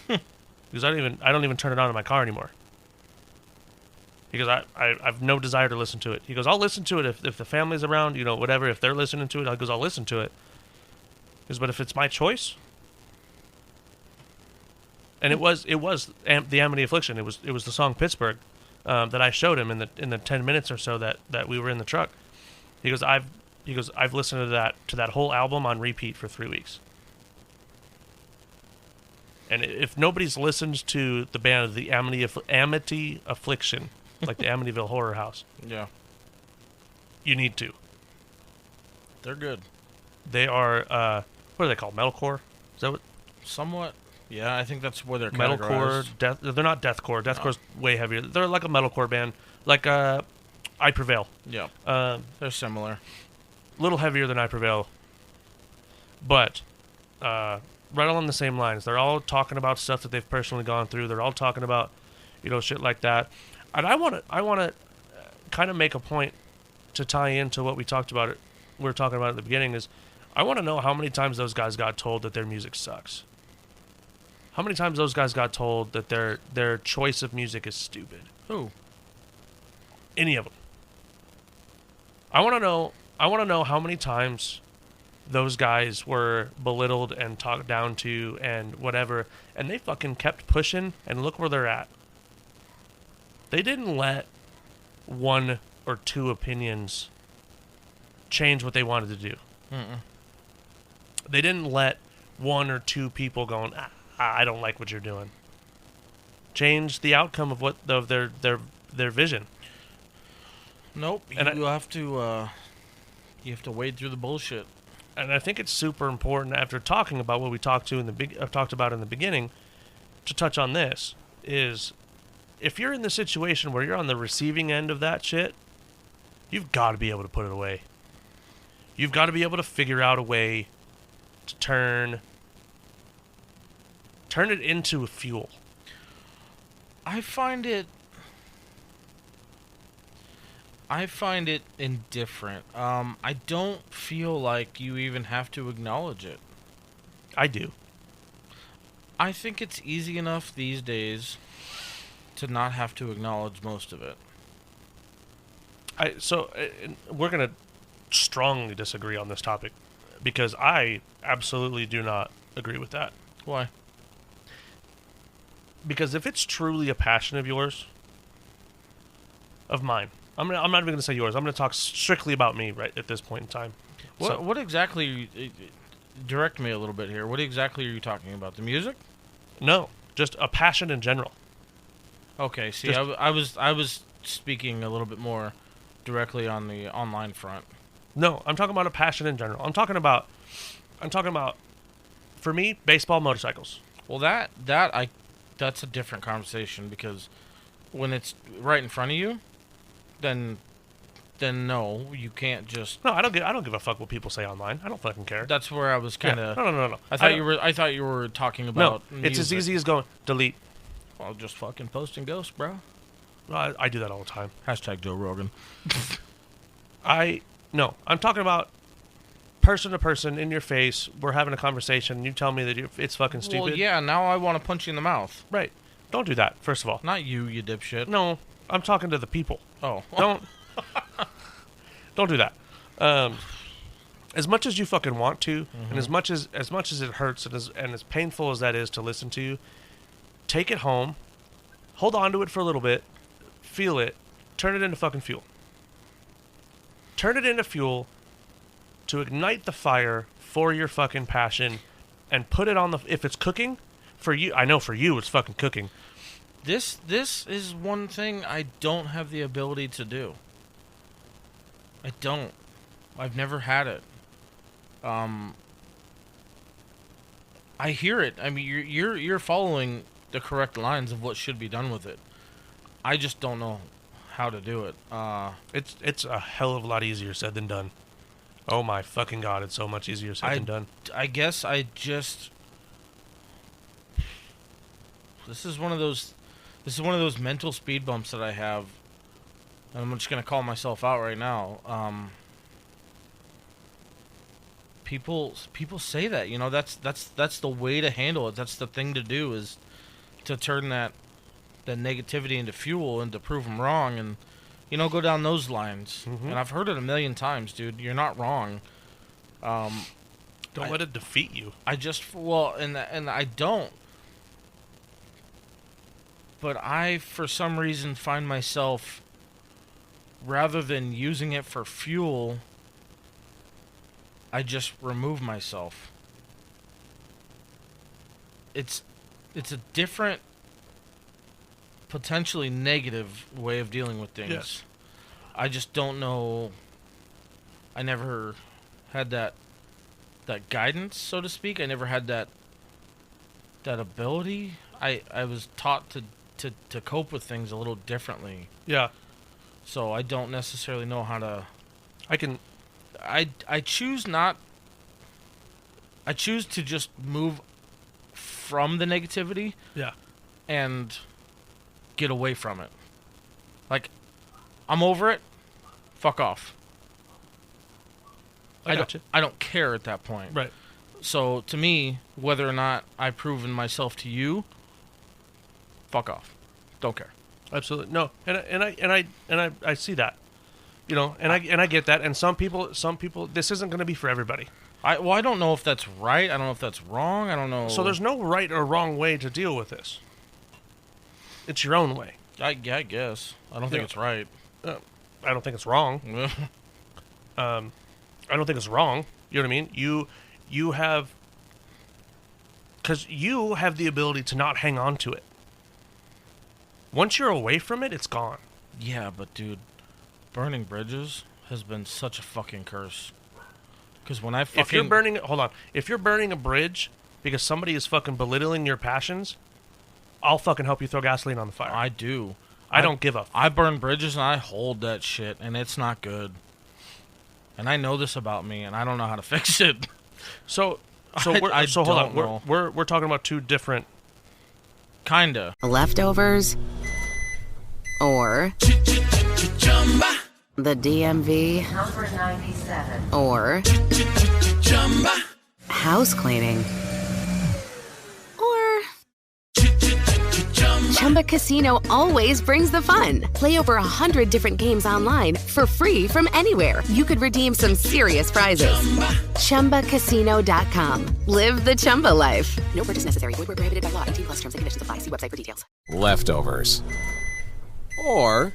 turn it on in my car anymore. He goes, I've no desire to listen to it. He goes, I'll listen to it if the family's around, whatever. If they're listening to it, he goes, I'll listen to it. He goes, but if it's my choice, and it was the Amity Affliction. It was the song Pittsburgh that I showed him in the 10 minutes or so that we were in the truck. He goes, I've listened to that whole album on repeat for 3 weeks. And if nobody's listened to the band of the Amity Affliction, like the Amityville Horror House, yeah, you need to. They're good. They are, what are they called? Metalcore? Is that what? Somewhat. Yeah, I think that's where they're metalcore. categorized. They're not deathcore. Deathcore's way heavier. They're like a metalcore band, like I Prevail. Yeah, they're similar. A little heavier than I Prevail, but right along the same lines. They're all talking about stuff that they've personally gone through. They're all talking about, shit like that. And I want to kind of make a point to tie into what we were talking about at the beginning is I want to know how many times those guys got told that their music sucks. How many times those guys got told that their choice of music is stupid? Who? Any of them. I want to know how many times those guys were belittled and talked down to and whatever, and they fucking kept pushing, and look where they're at. They didn't let one or two opinions change what they wanted to do. They didn't let one or two people going, I don't like what you're doing, change the outcome of their vision. Nope. And you have to wade through the bullshit. And I think it's super important after talking about what we talked about in the beginning, to touch on this is if you're in the situation where you're on the receiving end of that shit, you've got to be able to put it away. You've got to be able to figure out a way to turn it into a fuel. I find it indifferent. I don't feel like you even have to acknowledge it. I do. I think it's easy enough these days to not have to acknowledge most of it. We're going to strongly disagree on this topic because I absolutely do not agree with that. Why? Because if it's truly a passion of yours, of mine, I'm not even going to say yours. I'm going to talk strictly about me right at this point in time. What exactly? Direct me a little bit here. What exactly are you talking about? The music? No, just a passion in general. Okay. See, I was speaking a little bit more directly on the online front. No, I'm talking about a passion in general. I'm talking about, for me, baseball, motorcycles. Well, that's a different conversation because when it's right in front of you, then no, you can't just. No, I don't give a fuck what people say online. I don't fucking care. That's where I was kind of. Yeah. No. I thought you were talking about. No, it's as easy as going delete. Well, just fucking post and ghost, bro. I do that all the time. Hashtag Joe Rogan. No, I'm talking about person to person in your face. We're having a conversation. And you tell me that it's fucking stupid. Well, yeah. Now I want to punch you in the mouth. Right. Don't do that. First of all. Not you dipshit. No, I'm talking to the people. Oh. Don't do that. As much as you fucking want to, and as much as it hurts, and as painful as that is to listen to, take it home, hold on to it for a little bit, feel it, turn it into fucking fuel. Turn it into fuel to ignite the fire for your fucking passion, and put it on the. If it's cooking, for you, I know for you it's fucking cooking. This is one thing I don't have the ability to do. I don't. I've never had it. I hear it. I mean, you're following the correct lines of what should be done with it. I just don't know how to do it. It's a hell of a lot easier said than done. Oh my fucking god, it's so much easier said than done. I guess I just. This is one of those mental speed bumps that I have. And I'm just gonna call myself out right now. People say that, you know, that's the way to handle it. That's the thing to do, is to turn that negativity into fuel and to prove them wrong, and you know, go down those lines. And I've heard it a million times, dude. You're not wrong. Don't let it defeat you. And I don't. But I, for some reason, find myself, rather than using it for fuel, I just remove myself. It's a different, potentially negative way of dealing with things. Yes. I just don't know. I never had that guidance, so to speak. I never had that ability. I was taught to cope with things a little differently. Yeah. So I don't necessarily know how to. I choose not. I choose to just move from the negativity. Yeah. And get away from it. Like, I'm over it. Fuck off. I don't care at that point. Right. So to me, whether or not I've proven myself to you, fuck off. Don't care. Absolutely no. And I see that. You know, and I get that. And some people, this isn't going to be for everybody. I don't know if that's right. I don't know if that's wrong. I don't know. So there's no right or wrong way to deal with this. It's your own way. I guess. I don't think it's right. I don't think it's wrong. I don't think it's wrong. You know what I mean? You have, because you have the ability to not hang on to it. Once you're away from it, it's gone. Yeah, but dude, burning bridges has been such a fucking curse. Because when I fucking... If you're burning a bridge because somebody is fucking belittling your passions, I'll fucking help you throw gasoline on the fire. I do. I don't give up. I burn bridges and I hold that shit, and it's not good. And I know this about me, and I don't know how to fix it. So hold on. We're talking about two different... Kinda. Leftovers or the DMV Number 97 or house cleaning or Chumba Casino always brings the fun. Play over 100 different games online for free from anywhere. You could redeem some serious prizes. ChumbaCasino.com. Live the Chumba life. No purchase necessary. Void where prohibited by law. 18+ terms and conditions apply. See website for details. Leftovers or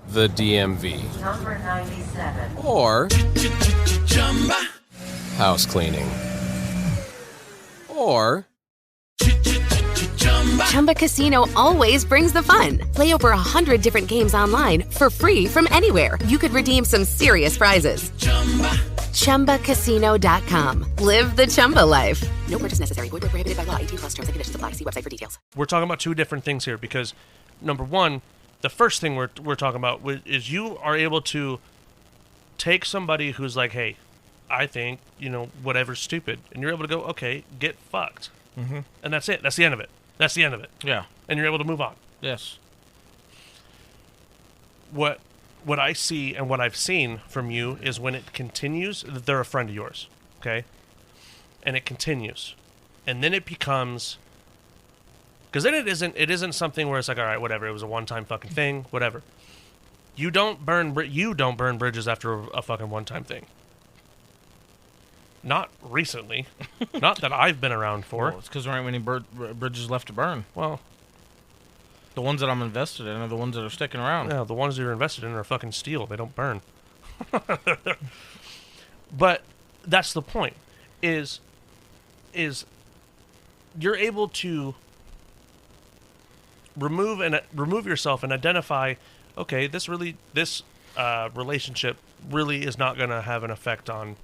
the DMV. Number 97 or house cleaning or Chumba Casino always brings the fun. Play over 100 different games online for free from anywhere. You could redeem some serious prizes. ChumbaCasino.com. Live the Chumba life. No purchase necessary. Void where prohibited by law. 18+ terms and conditions apply. See website for details. We're talking about two different things here because, number one, the first thing we're talking about is you are able to take somebody who's like, hey, I think, whatever's stupid. And you're able to go, okay, get fucked. Mm-hmm. And that's it. That's the end of it. That's the end of it. Yeah. And you're able to move on. Yes. What I see and what I've seen from you is when it continues, that they're a friend of yours, okay? And it continues. And then it becomes... Because then it isn't something where it's like, all right, whatever, it was a one-time fucking thing, whatever. You don't burn bridges after a fucking one-time thing. Not recently. Not that I've been around for. Well, it's because there aren't many bridges left to burn. Well... The ones that I'm invested in are the ones that are sticking around. Yeah, the ones that you're invested in are fucking steel. They don't burn. But that's the point. Is you're able to remove yourself and identify, okay, this relationship really is not going to have an effect on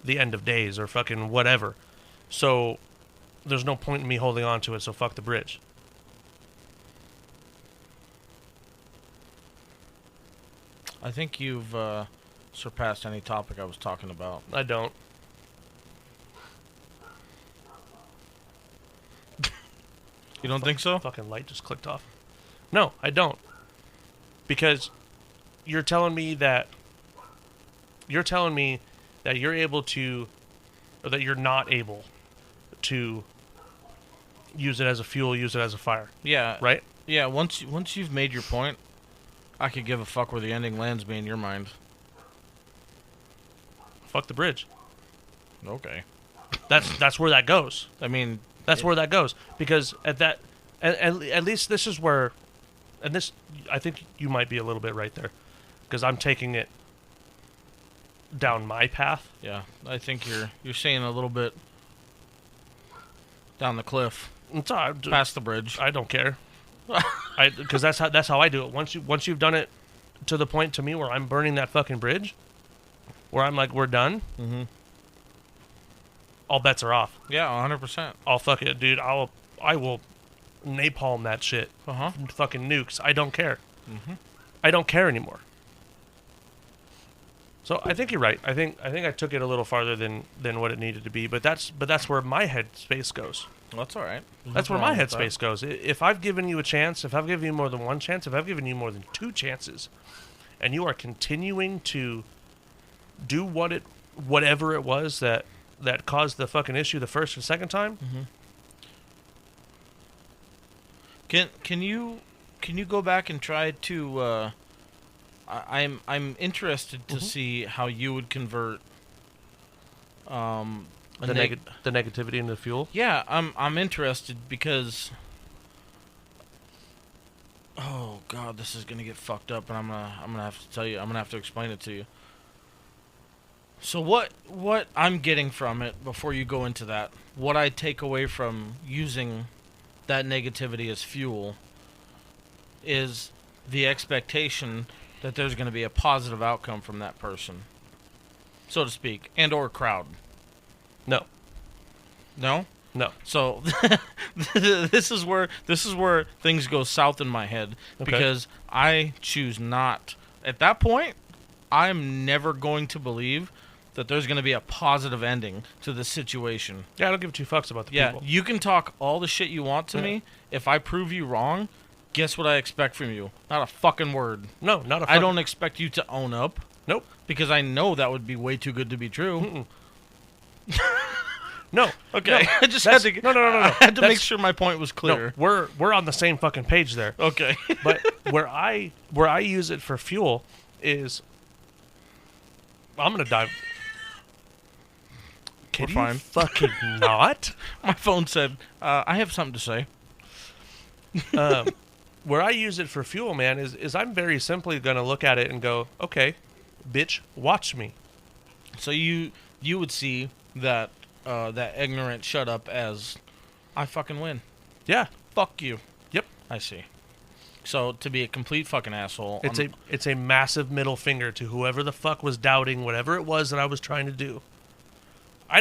the end of days or fucking whatever. So there's no point in me holding on to it, so fuck the bridge. I think you've surpassed any topic I was talking about. I don't. You don't think so? Fucking light just clicked off. No, I don't. Because you're telling me that you're able to, or that you're not able to use it as a fuel, use it as a fire. Yeah. Right? Yeah, once you've made your point, I could give a fuck where the ending lands me in your mind. Fuck the bridge. Okay. That's where that goes. I mean, that's where that goes, because at least this is where, and this, I think you might be a little bit right there, because I'm taking it down my path. Yeah, I think you're saying a little bit down the cliff. It's all right. Past the bridge. I don't care. Because that's how I do it. Once you've done it to the point to me where I'm burning that fucking bridge, where I'm like, we're done. Mm-hmm. All bets are off. Yeah, 100%. I'll fuck it, dude. I will napalm that shit. Fucking nukes. I don't care. Mm-hmm. I don't care anymore. So I think you're right. I think I took it a little farther than what it needed to be. But that's where my headspace goes. Well, that's all right. That's where my headspace goes. If I've given you a chance, if I've given you more than one chance, if I've given you more than two chances, and you are continuing to do whatever it was that caused the fucking issue the first and second time. Mm-hmm. Can you go back and try to? I'm interested to see how you would convert the negativity into fuel. Yeah, I'm interested because. Oh God, this is gonna get fucked up, and I'm gonna have to tell you. I'm gonna have to explain it to you. So what I'm getting from it, before you go into that, what I take away from using that negativity as fuel is the expectation that there's going to be a positive outcome from that person, so to speak, and or crowd. No. No? No. So this is where things go south in my head, because I choose not. At that point, I'm never going to believe that there's going to be a positive ending to the situation. Yeah, I don't give two fucks about the people. Yeah, you can talk all the shit you want to me. If I prove you wrong, guess what I expect from you? Not a fucking word. No, not a fucking... I don't expect you to own up. Nope. Because I know that would be way too good to be true. No. Okay. No, I just had to... No. I had to make sure my point was clear. No, we're on the same fucking page there. Okay. But where I use it for fuel is... I'm going to dive... Can you fine. fucking not? My phone said, I have something to say. Where I use it for fuel, man, is I'm very simply going to look at it and go, okay, bitch, watch me. So you would see that that ignorant shut up as, I fucking win. Yeah. Fuck you. Yep. I see. So to be a complete fucking asshole. It's a massive middle finger to whoever the fuck was doubting whatever it was that I was trying to do. I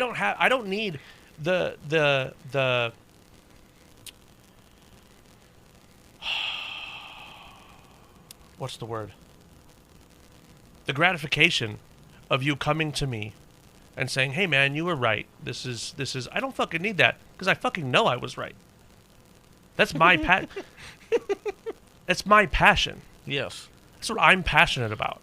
don't need the what's the word? The gratification of you coming to me and saying, "Hey man, you were right. This is I don't fucking need that, because I fucking know I was right." That's my That's my passion. Yes. That's what I'm passionate about.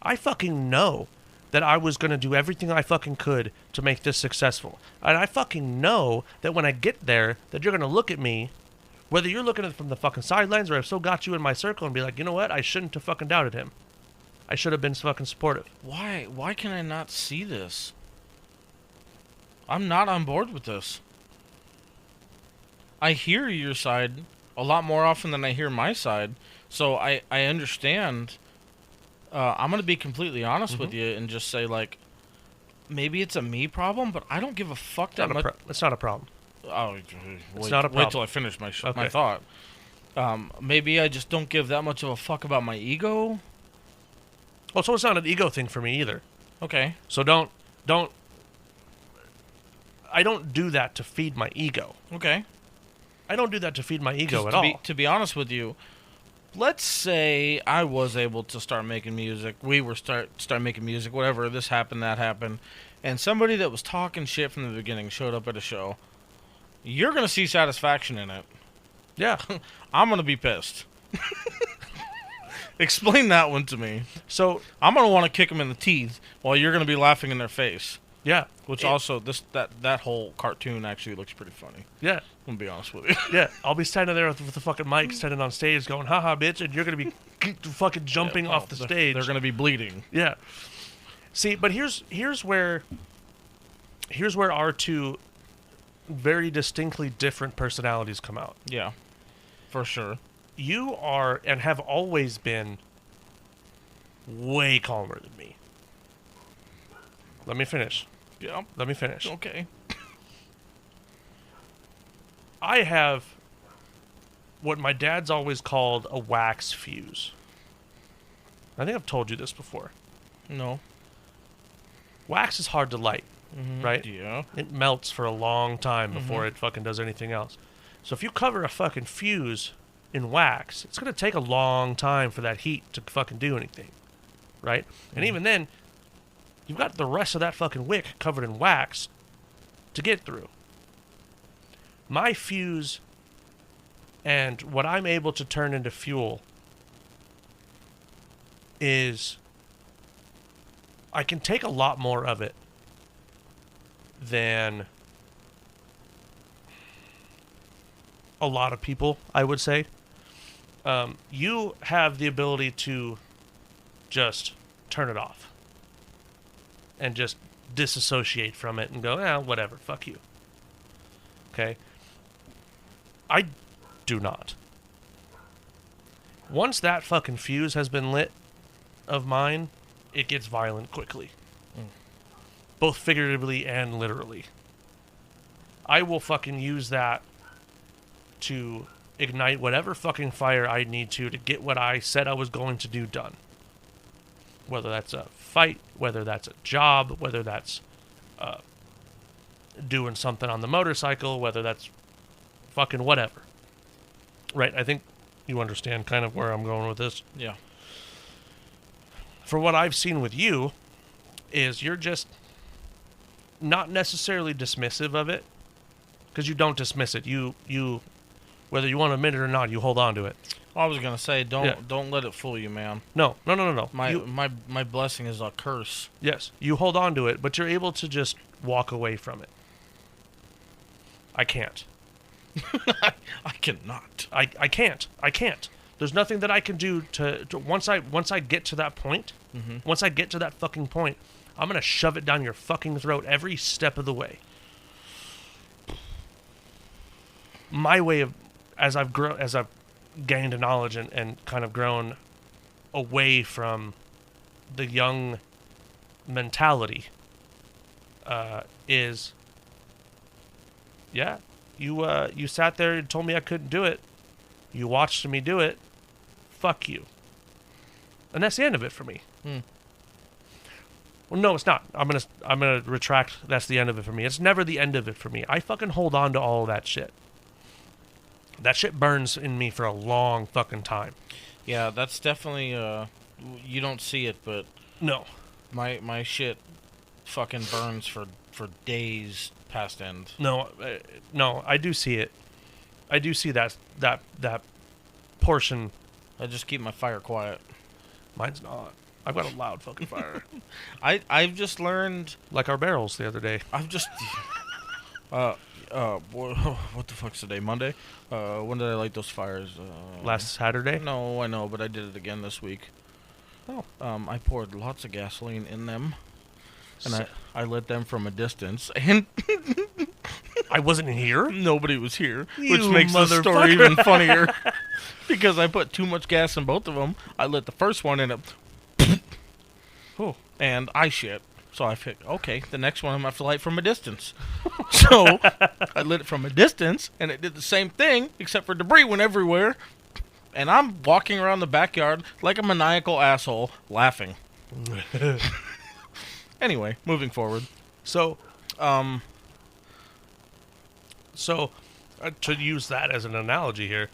I fucking know that I was going to do everything I fucking could to make this successful. And I fucking know that when I get there, that you're going to look at me, whether you're looking at it from the fucking sidelines or I've still got you in my circle and be like, you know what? I shouldn't have fucking doubted him. I should have been fucking supportive. Why? Why can I not see this? I'm not on board with this. I hear your side a lot more often than I hear my side, so I understand. I'm going to be completely honest with you and just say, like, maybe it's a me problem, but I don't give a fuck that much. It's not a problem. Oh, It's not a problem. Wait till I finish my thought. Maybe I just don't give that much of a fuck about my ego. Well, so it's not an ego thing for me either. Okay. So I don't do that to feed my ego. Okay. I don't do that to feed my ego at all. To be honest with you, let's say I was able to start making music. We were start making music, whatever. This happened, that happened. And somebody that was talking shit from the beginning showed up at a show. You're going to see satisfaction in it. Yeah. I'm going to be pissed. Explain that one to me. So I'm going to want to kick them in the teeth while you're going to be laughing in their face. Yeah. Which also, that whole cartoon actually looks pretty funny. Yeah. I'm going to be honest with you. Yeah. I'll be standing there with the fucking mic, standing on stage going, haha, bitch, and you're going to be fucking jumping off the stage. They're going to be bleeding. Yeah. See, but here's where our two very distinctly different personalities come out. Yeah. For sure. You are, and have always been, way calmer than me. Let me finish. Yeah. Let me finish. Okay. I have what my dad's always called a wax fuse. I think I've told you this before. No. Wax is hard to light, right? Yeah. It melts for a long time before it fucking does anything else. So if you cover a fucking fuse in wax, it's going to take a long time for that heat to fucking do anything, right? And even then, you've got the rest of that fucking wick covered in wax to get through. My fuse and what I'm able to turn into fuel is I can take a lot more of it than a lot of people, I would say. You have the ability to just turn it off and just disassociate from it and go, whatever, fuck you. Okay? I do not. Once that fucking fuse has been lit of mine, it gets violent quickly. Both figuratively and literally. I will fucking use that to ignite whatever fucking fire I need to get what I said I was going to do done. Whether that's a fight, whether that's a job, whether that's doing something on the motorcycle, whether that's fucking whatever. Right? I think you understand kind of where I'm going with this. Yeah. For what I've seen with you, is you're just not necessarily dismissive of it, because you don't dismiss it. You whether you want to admit it or not, you hold on to it. I was gonna say, don't let it fool you, man. No. My blessing is a curse. Yes, you hold on to it, but you're able to just walk away from it. I can't. I cannot. I can't. There's nothing that I can do to once I get to that point, once I get to that fucking point, I'm gonna shove it down your fucking throat every step of the way. My way of, as I've gained knowledge and kind of grown away from the young mentality, is, you sat there and told me I couldn't do it. You watched me do it. Fuck you. And that's the end of it for me. Well, no, it's not. I'm gonna retract. That's the end of it for me. It's never the end of it for me. I fucking hold on to all of that shit. That shit burns in me for a long fucking time. Yeah, that's definitely you don't see it, but no. My shit fucking burns for days past end. No, I do see it. I do see that portion. I just keep my fire quiet. Mine's not. I've got a loud fucking fire. I've just learned, like our barrels the other day. I've just what the fuck's today? Monday? When did I light those fires? Last Saturday? No, I know, but I did it again this week. Oh. I poured lots of gasoline in them, and I lit them from a distance, and I wasn't here? Nobody was here, You which makes the story even funnier, because I put too much gas in both of them. I lit the first one, and it and I shit. So I figured, okay, the next one I'm going to have to light from a distance. So I lit it from a distance, and it did the same thing, except for debris went everywhere. And I'm walking around the backyard like a maniacal asshole, laughing. Anyway, moving forward. So, to use that as an analogy here,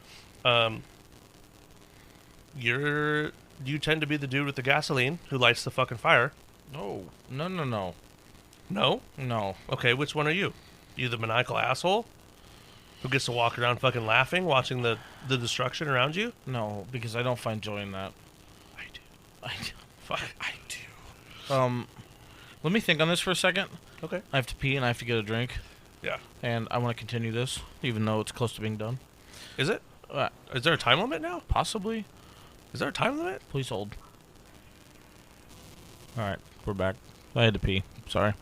you tend to be the dude with the gasoline who lights the fucking fire. No. No? No. Okay, which one are you? You the maniacal asshole who gets to walk around fucking laughing, watching the destruction around you? No, because I don't find joy in that. I do. Fuck. I do. Let me think on this for a second. Okay. I have to pee and I have to get a drink. Yeah. And I want to continue this, even though it's close to being done. Is it? Is there a time limit now? Possibly. Is there a time limit? Please hold. All right, we're back. I had to pee. Sorry.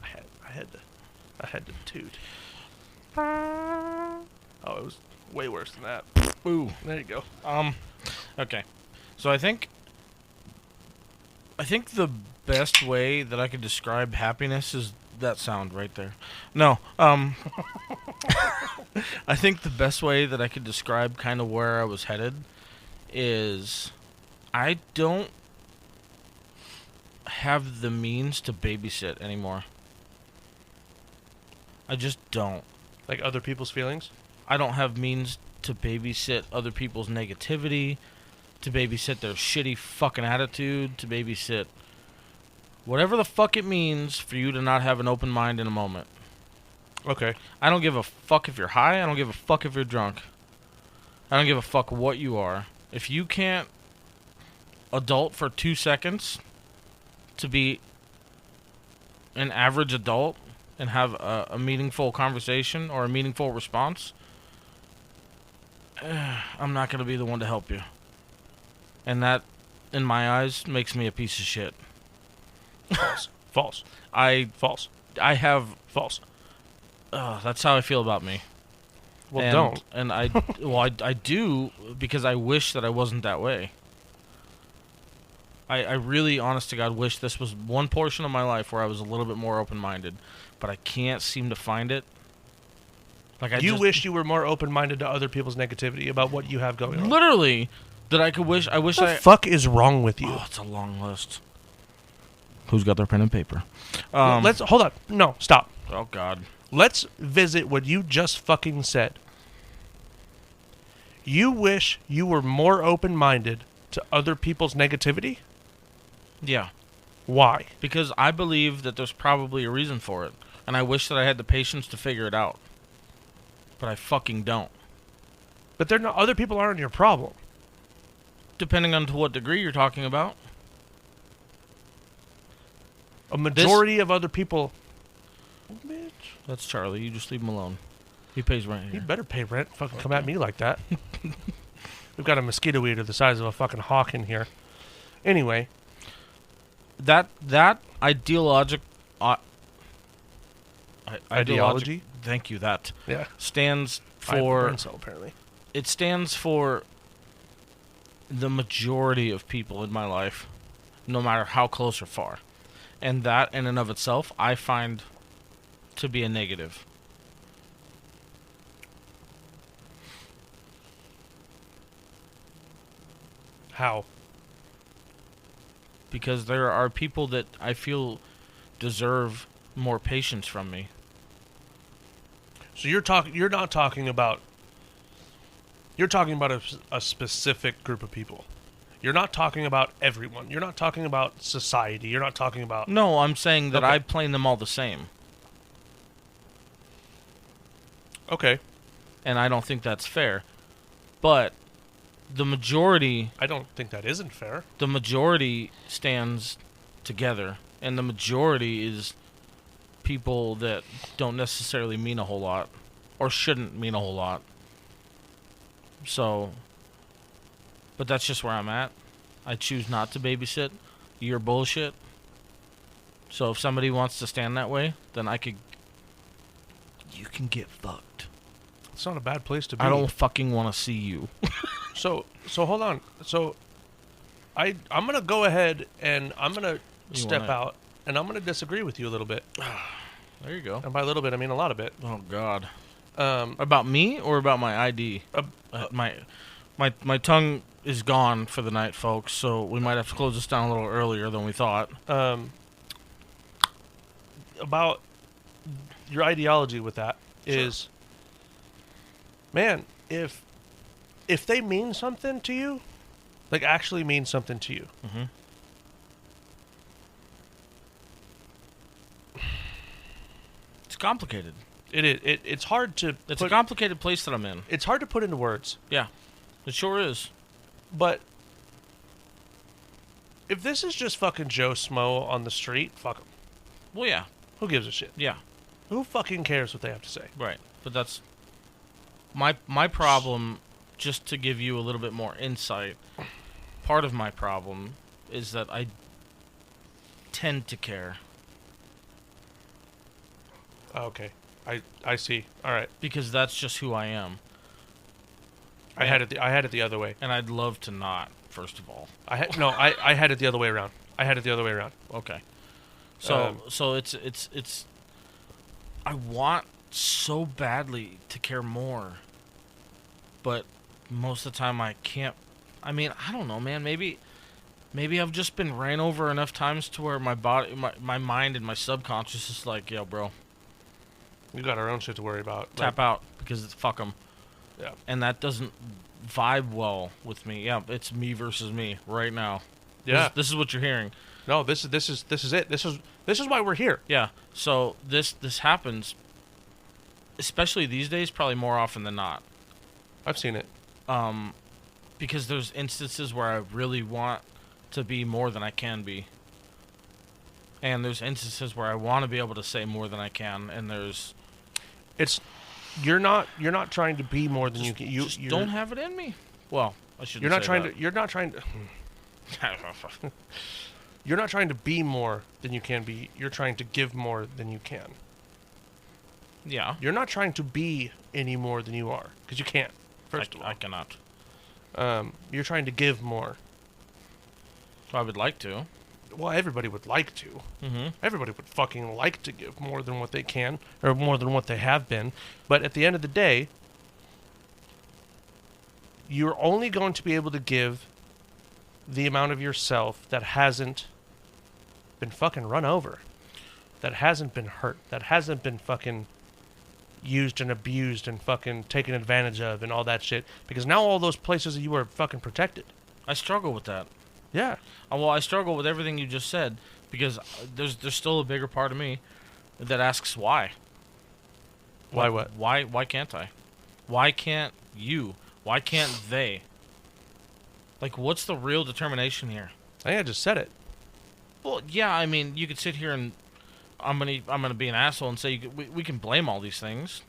I had to toot. Oh, it was way worse than that. Ooh, there you go. Okay. So I think the best way that I could describe happiness is that sound right there. No, I think the best way that I could describe kind of where I was headed is I don't have the means to babysit anymore. I just don't. Like other people's feelings? I don't have means to babysit other people's negativity, to babysit their shitty fucking attitude, to babysit whatever the fuck it means for you to not have an open mind in a moment. Okay. I don't give a fuck if you're high. I don't give a fuck if you're drunk. I don't give a fuck what you are. If you can't adult for 2 seconds to be an average adult and have a meaningful conversation or a meaningful response, I'm not going to be the one to help you. And that, in my eyes, makes me a piece of shit. False. False. False. I have... False. That's how I feel about me. Well, don't. And I do, because I wish that I wasn't that way. I really, honest to God, wish this was one portion of my life where I was a little bit more open-minded, but I can't seem to find it. Like I wish you were more open-minded to other people's negativity about what you have going on. Literally, that I could wish. I wish. What the fuck is wrong with you? Oh, it's a long list. Who's got their pen and paper? Let's hold on. No, stop. Oh God. Let's visit what you just fucking said. You wish you were more open-minded to other people's negativity? Yeah. Why? Because I believe that there's probably a reason for it, and I wish that I had the patience to figure it out. But I fucking don't. But they're not. Other people aren't your problem. Depending on to what degree you're talking about. A majority of other people. Bitch. That's Charlie. You just leave him alone. He pays rent here. He better pay rent. Fucking come at me like that. We've got a mosquito eater the size of a fucking hawk in here. Anyway. That ideology. Thank you. That stands for. Apparently, it stands for the majority of people in my life, no matter how close or far, and that in and of itself, I find to be a negative. How? Because there are people that I feel deserve more patience from me. So you're not talking about. You're talking about a specific group of people. You're not talking about everyone. You're not talking about society. You're not talking about. No, I'm saying that I plane them all the same. Okay. and I don't think that's fair. But the majority... I don't think that isn't fair. The majority stands together, and the majority is people that don't necessarily mean a whole lot, or shouldn't mean a whole lot. So, but that's just where I'm at. I choose not to babysit your bullshit. So if somebody wants to stand that way, then you can get fucked. It's not a bad place to be. I don't fucking want to see you. So hold on. So I'm going to go ahead and I'm going to step out and I'm going to disagree with you a little bit. There you go. And by a little bit, I mean a lot of it. Oh God. About me or about my ID? My tongue is gone for the night, folks, so we might have to close this down a little earlier than we thought. About your ideology with that is, man, if they mean something to you, like actually mean something to you, it's complicated. It is. It's hard to. It's a complicated place that I'm in. It's hard to put into words. Yeah, it sure is. But if this is just fucking Joe Smo on the street, fuck him. Well, yeah. Who gives a shit? Yeah. Who fucking cares what they have to say? Right. But that's my problem. Just to give you a little bit more insight, part of my problem is that I tend to care. Okay. I see. All right. Because that's just who I am. I had it the other way. And I'd love to not, first of all. I had it the other way around. Okay. So it's I want so badly to care more. But most of the time I can't. I mean, I don't know, man. Maybe I've just been ran over enough times to where my body, my mind and my subconscious is like, yo, bro. We got our own shit to worry about. Tap out because it's fuck 'em. Yeah. And that doesn't vibe well with me. Yeah, it's me versus me right now. Yeah. This is what you're hearing. No, this is it. This is why we're here. Yeah. So this happens, especially these days, probably more often than not. I've seen it. Because there's instances where I really want to be more than I can be. And there's instances where I want to be able to say more than I can, and you're not trying to be more than you can. You don't have it in me. Well, I shouldn't. You're not say trying that. to. You're not trying to. You're not trying to be more than you can be. You're trying to give more than you can. Yeah. You're not trying to be any more than you are, because you can't. First of all, I cannot. You're trying to give more. I would like to. Well, everybody would like to. Mm-hmm. Everybody would fucking like to give more than what they can, or more than what they have been. But at the end of the day, you're only going to be able to give the amount of yourself that hasn't been fucking run over, that hasn't been hurt, that hasn't been fucking used and abused and fucking taken advantage of and all that shit. Because now all those places you are fucking protected. I struggle with that. Yeah. Well, I struggle with everything you just said because there's still a bigger part of me that asks why. Why what? Why can't I? Why can't you? Why can't they? Like, what's the real determination here? I think I just said it. Well, yeah, I mean, you could sit here and I'm gonna be an asshole and say we can blame all these things,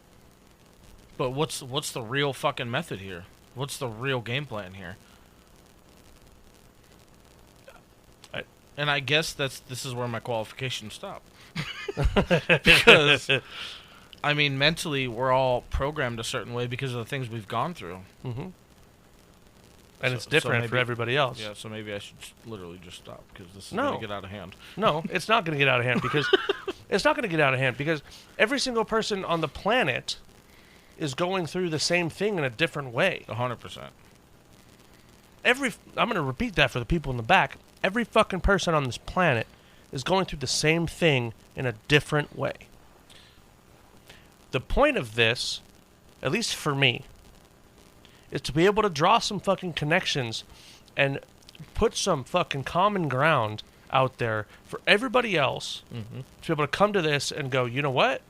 but what's the real fucking method here? What's the real game plan here? And I guess this is where my qualifications stop. Because, I mean, mentally, we're all programmed a certain way because of the things we've gone through. Mm-hmm. And it's different for everybody else. Yeah, so maybe I should literally just stop because this is going to get out of hand. No, it's not going to get out of hand because it's not going to get out of hand because every single person on the planet is going through the same thing in a different way. 100%. I'm going to repeat that for the people in the back. Every fucking person on this planet is going through the same thing in a different way. The point of this, at least for me, is to be able to draw some fucking connections and put some fucking common ground out there for everybody else to be able to come to this and go, you know what?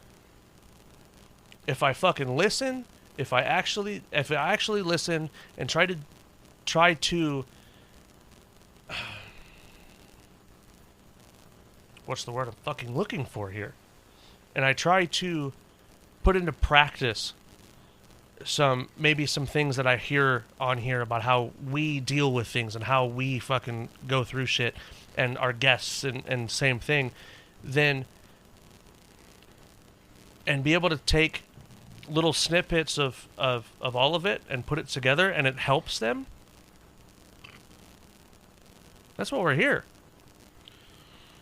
If I fucking listen if I actually listen and try to what's the word I'm fucking looking for here? And I try to put into practice some things that I hear on here about how we deal with things and how we fucking go through shit, and our guests and same thing, then and be able to take little snippets of all of it and put it together and it helps them. That's what we're here.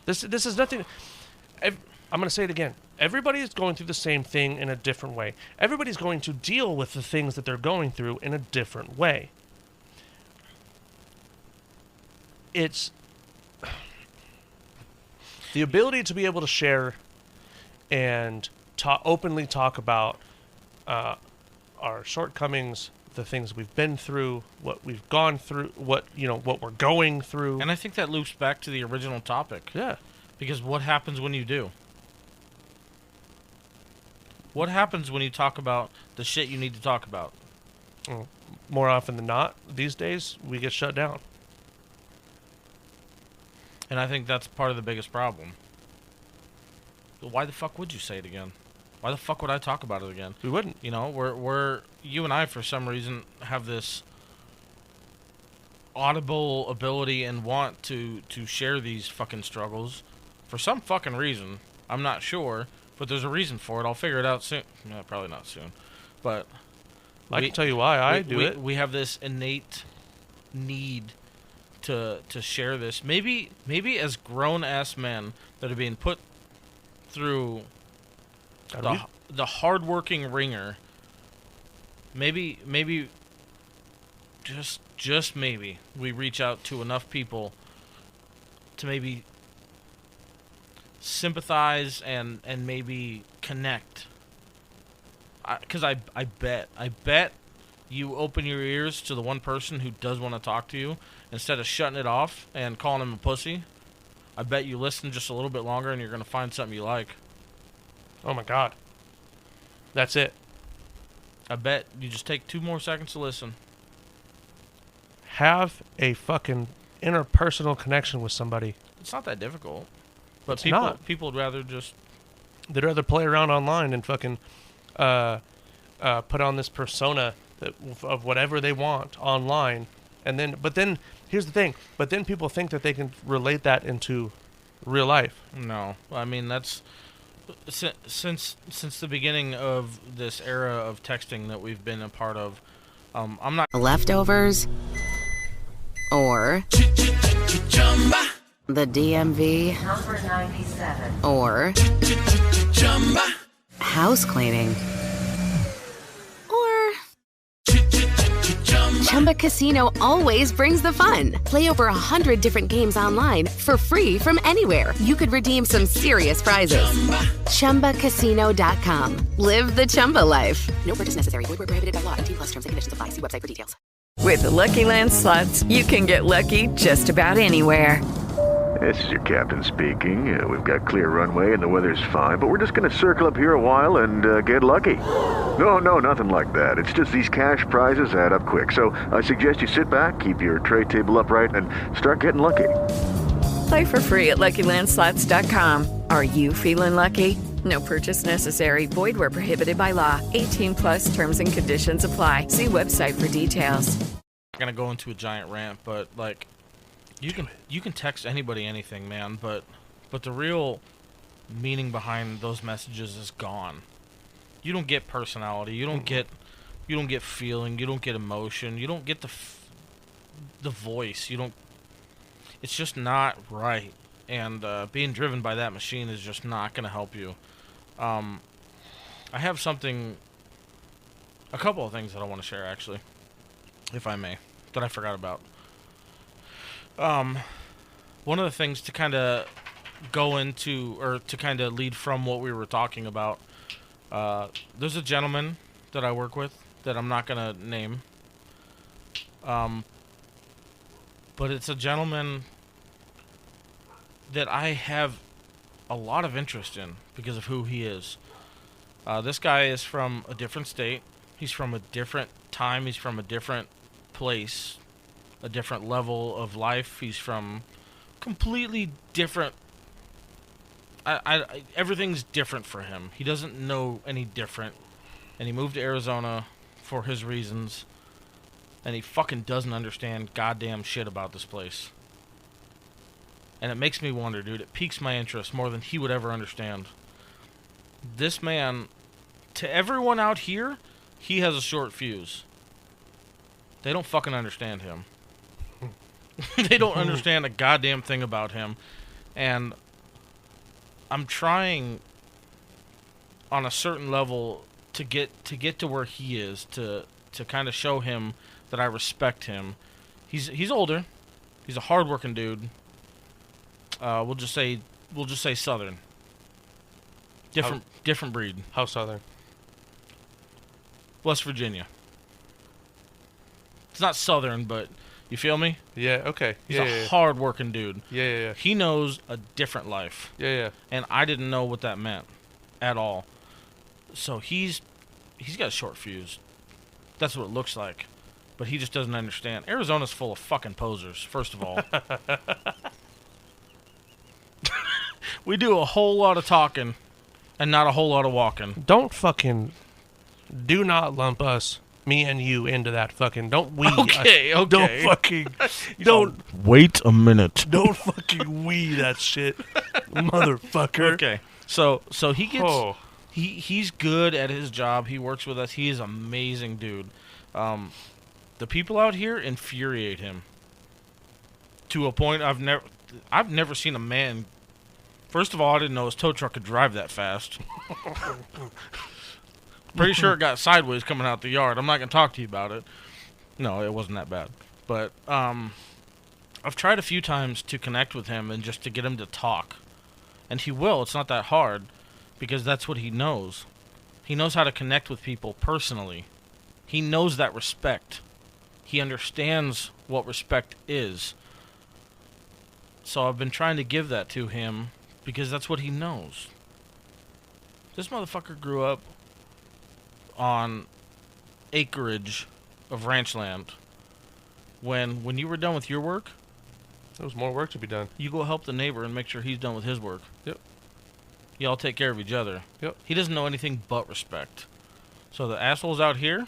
This is nothing. I'm going to say it again. Everybody is going through the same thing in a different way. Everybody's going to deal with the things that they're going through in a different way. It's the ability to be able to share and openly talk about our shortcomings, the things we've been through, what we've gone through, what we're going through. And I think that loops back to the original topic. Yeah. Because what happens when you do? What happens when you talk about the shit you need to talk about? Well, more often than not, these days, we get shut down. And I think that's part of the biggest problem. Why the fuck would you say it again? Why the fuck would I talk about it again? We wouldn't. You know, you and I, for some reason, have this audible ability and want to share these fucking struggles for some fucking reason. I'm not sure, but there's a reason for it. I'll figure it out soon. No, probably not soon. But I can tell you why I do it. We have this innate need to share this. Maybe as grown-ass men that are being put through the hard-working ringer, maybe just maybe we reach out to enough people to maybe sympathize and maybe connect. Because I bet you open your ears to the one person who does want to talk to you instead of shutting it off and calling him a pussy. I bet you listen just a little bit longer and you're going to find something you like. Oh my God. That's it. I bet you just take 2 more seconds to listen. Have a fucking interpersonal connection with somebody. It's not that difficult. But It's not. people would rather just... They'd rather play around online and fucking put on this persona of whatever they want online. But then, here's the thing. But then people think that they can relate that into real life. No. I mean, that's... Since the beginning of this era of texting that we've been a part of, I'm not... Leftovers? Or... the DMV? Number 97. Or... house cleaning? Or... Chumba Casino always brings the fun. Play over 100 different games online for free from anywhere. You could redeem some serious prizes. ChumbaCasino.com. Live the Chumba life. No purchase necessary. Void where prohibited by law. 18+ terms and conditions apply. See website for details. With the Lucky Land Slots, you can get lucky just about anywhere. This is your captain speaking. We've got clear runway and the weather's fine, but we're just going to circle up here a while and get lucky. No, nothing like that. It's just these cash prizes add up quick. So I suggest you sit back, keep your tray table upright, and start getting lucky. Play for free at LuckyLandSlots.com. Are you feeling lucky? No purchase necessary. Void where prohibited by law. 18+ terms and conditions apply. See website for details. I'm going to go into a giant rant, but, like... You can text anybody anything, man, but the real meaning behind those messages is gone. You don't get personality. You don't get feeling. You don't get emotion. You don't get the voice. You don't. It's just not right. And being driven by that machine is just not going to help you. I have a couple of things that I want to share, actually, if I may, that I forgot about. One of the things to kind of go into, or to kind of lead from what we were talking about, there's a gentleman that I work with that I'm not going to name, but it's a gentleman that I have a lot of interest in because of who he is. This guy is from a different state. He's from a different time. He's from a different place, a different level of life. He's from completely different. Everything's different for him. He doesn't know any different, and he moved to Arizona for his reasons, and he fucking doesn't understand goddamn shit about this place. And it makes me wonder, dude. It piques my interest more than he would ever understand. This man, to everyone out here, he has a short fuse. They don't fucking understand him. They don't understand a goddamn thing about him. And I'm trying on a certain level to get to where he is, to kind of show him that I respect him. He's older. He's a hardworking dude. We'll just say Southern. Different breed. How Southern? West Virginia. It's not Southern, but you feel me? Yeah, okay. He's a hard-working dude. Yeah. He knows a different life. Yeah. And I didn't know what that meant at all. So he's got a short fuse. That's what it looks like. But he just doesn't understand. Arizona's full of fucking posers, first of all. We do a whole lot of talking and not a whole lot of walking. Do not lump us, me and you, into that fucking. Don't we? Okay. Don't fucking. Don't. Wait a minute. Don't fucking we that shit, motherfucker. Okay. So he gets. Oh. He's good at his job. He works with us. He is an amazing dude. The people out here infuriate him. To a point I've never seen a man. First of all, I didn't know his tow truck could drive that fast. Pretty sure it got sideways coming out the yard. I'm not going to talk to you about it. No, it wasn't that bad. But I've tried a few times to connect with him and just to get him to talk. And he will. It's not that hard because that's what he knows. He knows how to connect with people personally. He knows that respect. He understands what respect is. So I've been trying to give that to him because that's what he knows. This motherfucker grew up on acreage of ranch land. When you were done with your work, there was more work to be done. You go help the neighbor and make sure he's done with his work. Yep. Y'all take care of each other. Yep. He doesn't know anything but respect. So the assholes out here,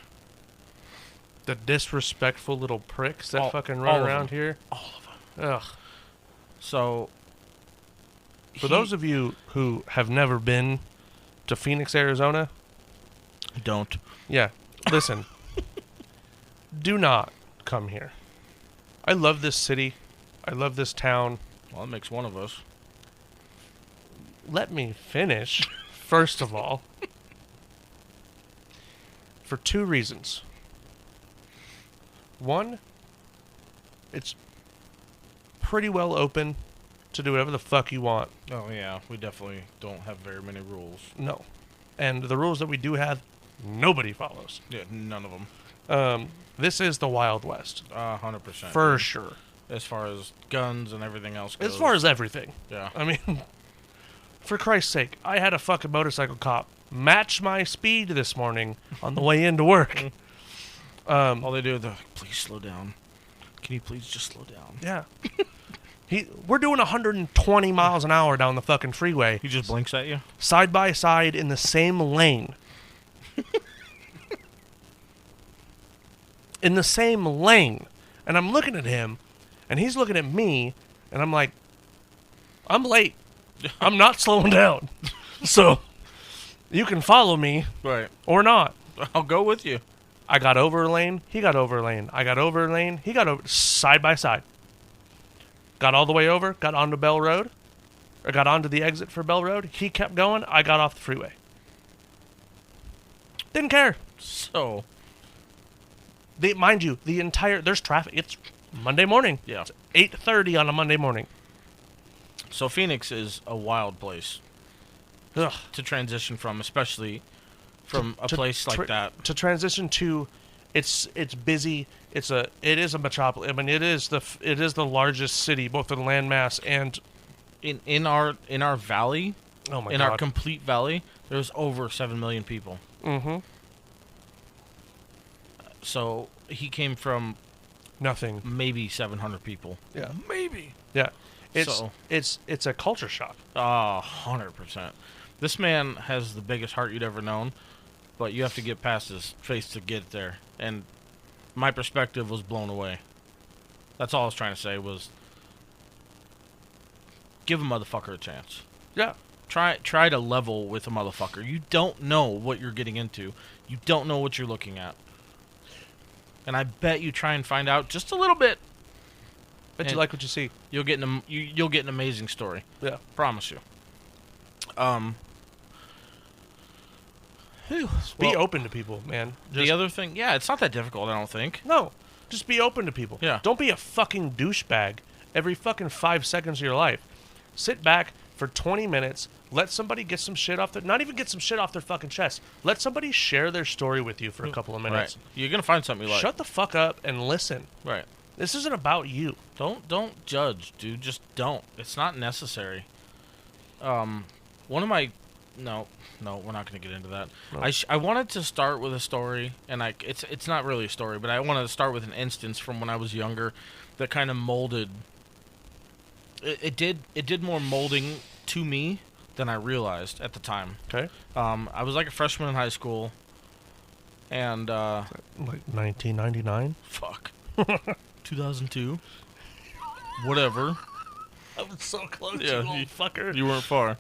the disrespectful little pricks that fucking run around here. All of them. Ugh. So, for those of you who have never been to Phoenix, Arizona, don't. Yeah, listen. Do not come here. I love this city. I love this town. Well, that makes one of us. Let me finish, first of all. For two reasons. One, it's pretty well open to do whatever the fuck you want. Oh, yeah. We definitely don't have very many rules. No. And the rules that we do have, nobody follows. Yeah, none of them. This is the Wild West. 100%. For sure. As far as guns and everything else goes. As far as everything. Yeah. I mean, for Christ's sake, I had a fucking motorcycle cop match my speed this morning on the way into work. All they do is, please slow down. Can you please just slow down? Yeah. We're doing 120 miles an hour down the fucking freeway. He just blinks at you? Side by side in the same lane. In the same lane. And I'm looking at him, and he's looking at me, and I'm like, I'm late. I'm not slowing down. So, you can follow me. Right. Or not. I'll go with you. I got over a lane. He got over a lane. I got over a lane. He got over. Side by side. Got all the way over. Got onto Bell Road. Or got onto the exit for Bell Road. He kept going. I got off the freeway. Didn't care. So, mind you, there's traffic. It's Monday morning. Yeah. It's 8:30 on a Monday morning. So Phoenix is a wild place to transition from, especially from a place like that. To transition to, it's busy. It is a metropolis. I mean, it is the largest city, both in landmass and in our valley. Oh my in God. Our complete valley, there's over 7 million people. Mm-hmm. So he came from nothing, maybe 700 people. Yeah, maybe. Yeah, it's a culture shock. 100%. This man has the biggest heart you'd ever known, but you have to get past his face to get there. And my perspective was blown away. That's all I was trying to say was, give a motherfucker a chance. Yeah. Try to level with a motherfucker. You don't know what you're getting into. You don't know what you're looking at. And I bet you try and find out just a little bit. Bet you like what you see. You'll get an amazing story. Yeah. Promise you. Be open to people, man. The other thing, yeah, it's not that difficult, I don't think. No. Just be open to people. Yeah. Don't be a fucking douchebag every fucking 5 seconds of your life. Sit back for 20 minutes, let somebody get some shit off their... Not even get some shit off their fucking chest. Let somebody share their story with you for a couple of minutes. Right. You're going to find something you like. Shut the fuck up and listen. Right. This isn't about you. Don't judge, dude. Just don't. It's not necessary. One of my... No, we're not going to get into that. No. I wanted to start with a story, and it's not really a story, but I wanted to start with an instance from when I was younger that kind of molded... It did more molding to me than I realized at the time. Okay. I was like a freshman in high school, and... like 1999? Fuck. 2002? Whatever. I was so close, yeah, you old fucker. You weren't far.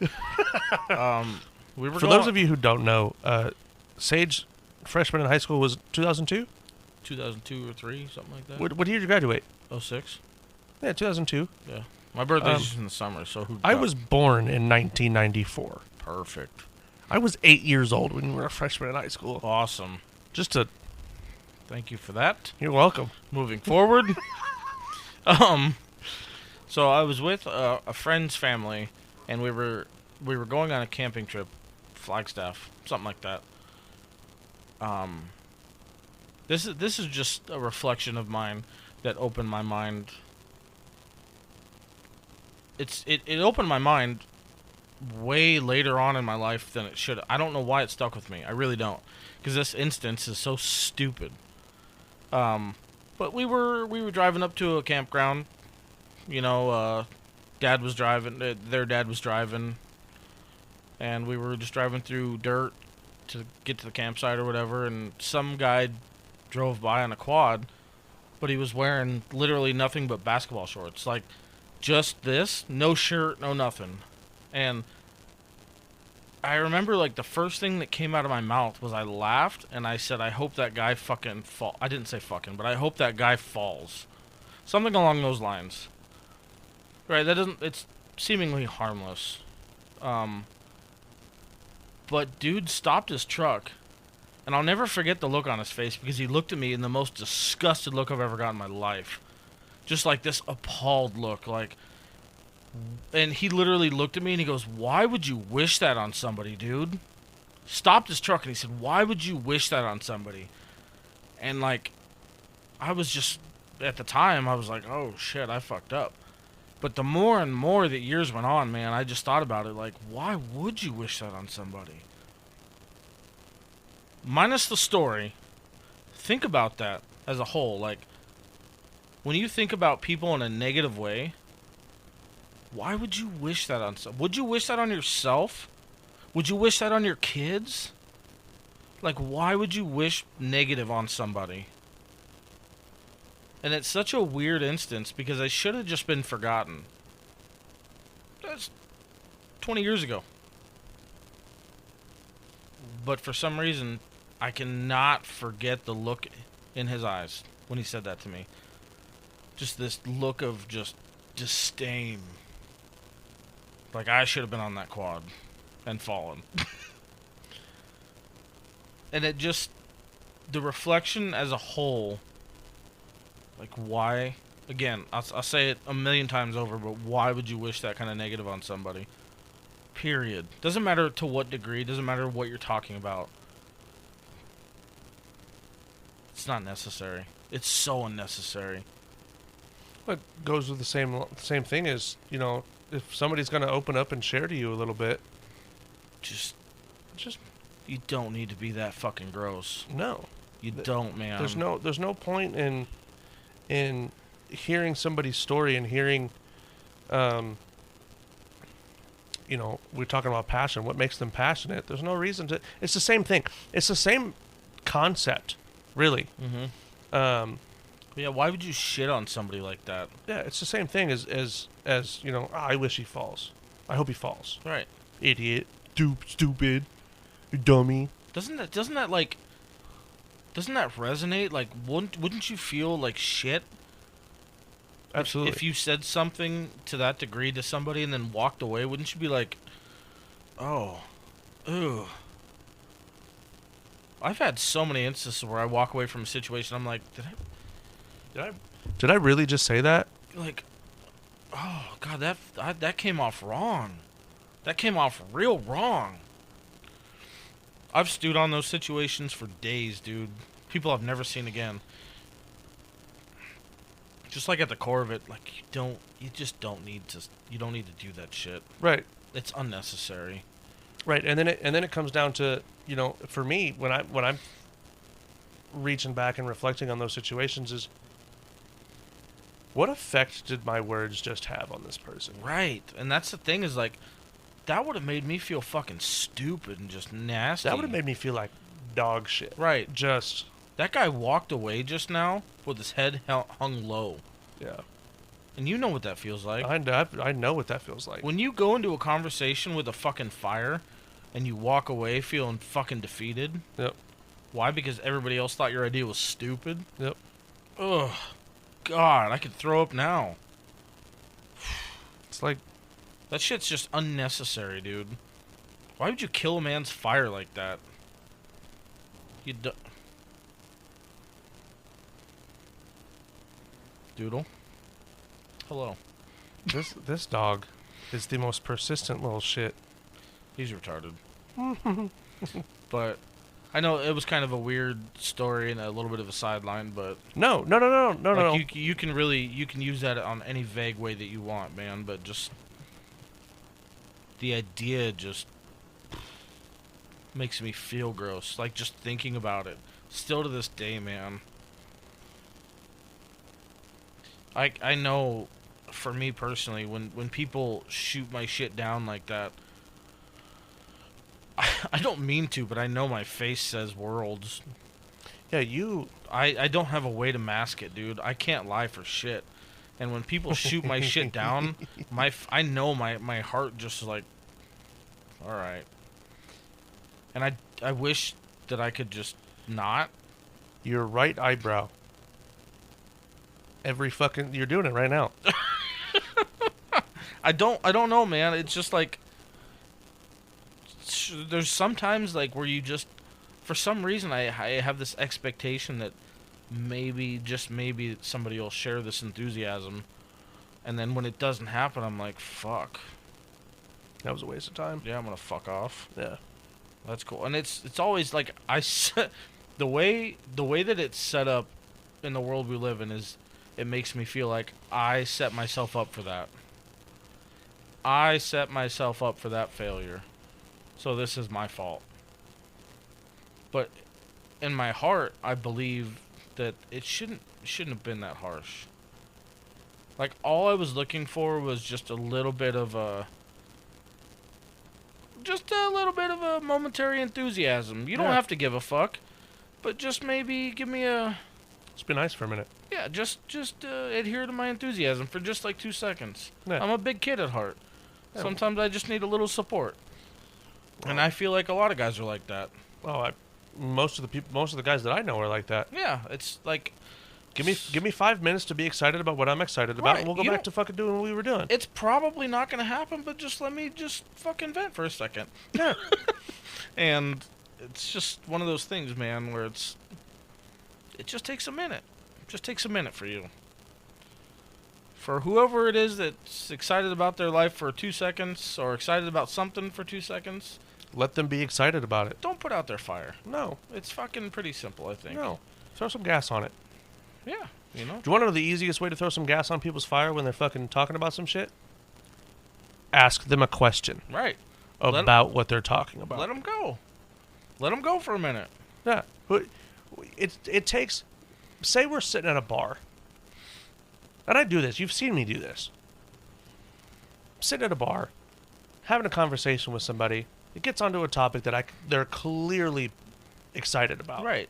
We were For those of you who don't know, Sage, freshman in high school, was 2002? 2002 or 3, something like that. What year did you graduate? 06. Yeah, 2002. Yeah. My birthday's in the summer, so I was born in 1994. Perfect. I was 8 years old when you were a freshman in high school. Awesome. Just to... Thank you for that. You're welcome. Moving forward. So I was with a friend's family, and we were going on a camping trip, Flagstaff, something like that. This is just a reflection of mine that opened my mind. It opened my mind way later on in my life than it should. I don't know why it stuck with me. I really don't, because this instance is so stupid. But we were driving up to a campground. You know, Dad was driving. Their dad was driving, and we were just driving through dirt to get to the campsite or whatever. And some guy drove by on a quad, but he was wearing literally nothing but basketball shorts, like just this, no shirt, no nothing. And I remember, like, the first thing that came out of my mouth was I laughed and I said, "I hope that guy fucking fall." I didn't say fucking, but I hope that guy falls, something along those lines. Right, it's seemingly harmless. But dude stopped his truck, and I'll never forget the look on his face, because he looked at me in the most disgusted look I've ever got in my life. Just like this appalled look, like, and he literally looked at me and he goes, "Why would you wish that on somebody, dude?" Stopped his truck and he said, "Why would you wish that on somebody?" And like, I was just, at the time, I was like, oh shit, I fucked up. But the more and more that years went on, man, I just thought about it, like, why would you wish that on somebody? Minus the story, think about that as a whole. Like, when you think about people in a negative way, why would you wish that on someone? Would you wish that on yourself? Would you wish that on your kids? Like, why would you wish negative on somebody? And it's such a weird instance, because I should have just been forgotten. That's 20 years ago. But for some reason, I cannot forget the look in his eyes when he said that to me. Just this look of just disdain. Like I should have been on that quad and fallen. And it just, the reflection as a whole, like, why? Again, I'll say it a million times over, but why would you wish that kind of negative on somebody? Period. Doesn't matter to what degree, doesn't matter what you're talking about. It's not necessary. It's so unnecessary. What goes with the same thing is, you know, if somebody's going to open up and share to you a little bit, just you don't need to be that fucking gross. No. You don't, man. There's no point in hearing somebody's story and hearing, we're talking about passion. What makes them passionate? There's no reason to. It's the same thing. It's the same concept, really. Mm-hmm. Yeah. Why would you shit on somebody like that? Yeah, it's the same thing as I wish he falls. I hope he falls. Right. Idiot. Stupid. Dummy. Doesn't that resonate? Like, wouldn't you feel like shit? Absolutely. If you said something to that degree to somebody and then walked away, wouldn't you be like, oh, ew. I've had so many instances where I walk away from a situation, I'm like, did I really just say that? Like, oh, God, that came off wrong. That came off real wrong. I've stewed on those situations for days, dude. People I've never seen again. Just like at the core of it, like you don't need to do that shit. Right. It's unnecessary. Right, and then it comes down to, for me, when I'm reaching back and reflecting on those situations, is what effect did my words just have on this person? Right, and that's the thing, is like, that would have made me feel fucking stupid and just nasty. That would have made me feel like dog shit. Right. Just that guy walked away just now with his head hung low. Yeah. And you know what that feels like. I know what that feels like. When you go into a conversation with a fucking fire and you walk away feeling fucking defeated. Yep. Why? Because everybody else thought your idea was stupid? Yep. Ugh. God, I could throw up now. It's like... That shit's just unnecessary, dude. Why would you kill a man's fire like that? Doodle. Hello. This dog is the most persistent little shit. He's retarded. But I know it was kind of a weird story and a little bit of a sideline, but no. You can use that on any vague way that you want, man. But just the idea just makes me feel gross. Like just thinking about it, still to this day, man. I know, for me personally, when people shoot my shit down like that, I don't mean to, but I know my face says worlds. Yeah, I don't have a way to mask it, dude. I can't lie for shit. And when people shoot my shit down, I know my heart just like, all right. And I wish that I could just not. Your right eyebrow. You're doing it right now. I don't know, man. It's just like, there's sometimes like where you just, for some reason, I have this expectation that maybe, just maybe, somebody will share this enthusiasm, and then when it doesn't happen, I'm like, fuck. That was a waste of time. Yeah, I'm gonna fuck off. Yeah, that's cool. And it's always like the way that it's set up in the world we live in is, it makes me feel like I set myself up for that. I set myself up for that failure. So this is my fault. But in my heart, I believe that it shouldn't have been that harsh. Like, all I was looking for was just a little bit of a momentary enthusiasm. You don't have to give a fuck, but just maybe give me a... Just be nice for a minute. Yeah, just adhere to my enthusiasm for just like 2 seconds. Yeah. I'm a big kid at heart. Yeah. Sometimes I just need a little support. And I feel like a lot of guys are like that. Well, most of the guys that I know are like that. Yeah, it's like, give me 5 minutes to be excited about what I'm excited about, and we'll go back to fucking doing what we were doing. It's probably not going to happen, but just let me just fucking vent for a second. Yeah. And it's just one of those things, man, where it just takes a minute. It just takes a minute for you. For whoever it is that's excited about their life for 2 seconds, or excited about something for 2 seconds, let them be excited about it. Don't put out their fire. No. It's fucking pretty simple, I think. No. Throw some gas on it. Yeah, you know. Do you want to know the easiest way to throw some gas on people's fire when they're fucking talking about some shit? Ask them a question. Right. About what they're talking about. Let them go. Let them go for a minute. Yeah. it takes. Say we're sitting at a bar, and I do this. You've seen me do this. Sitting at a bar, having a conversation with somebody. It gets onto a topic that they're clearly excited about. Right.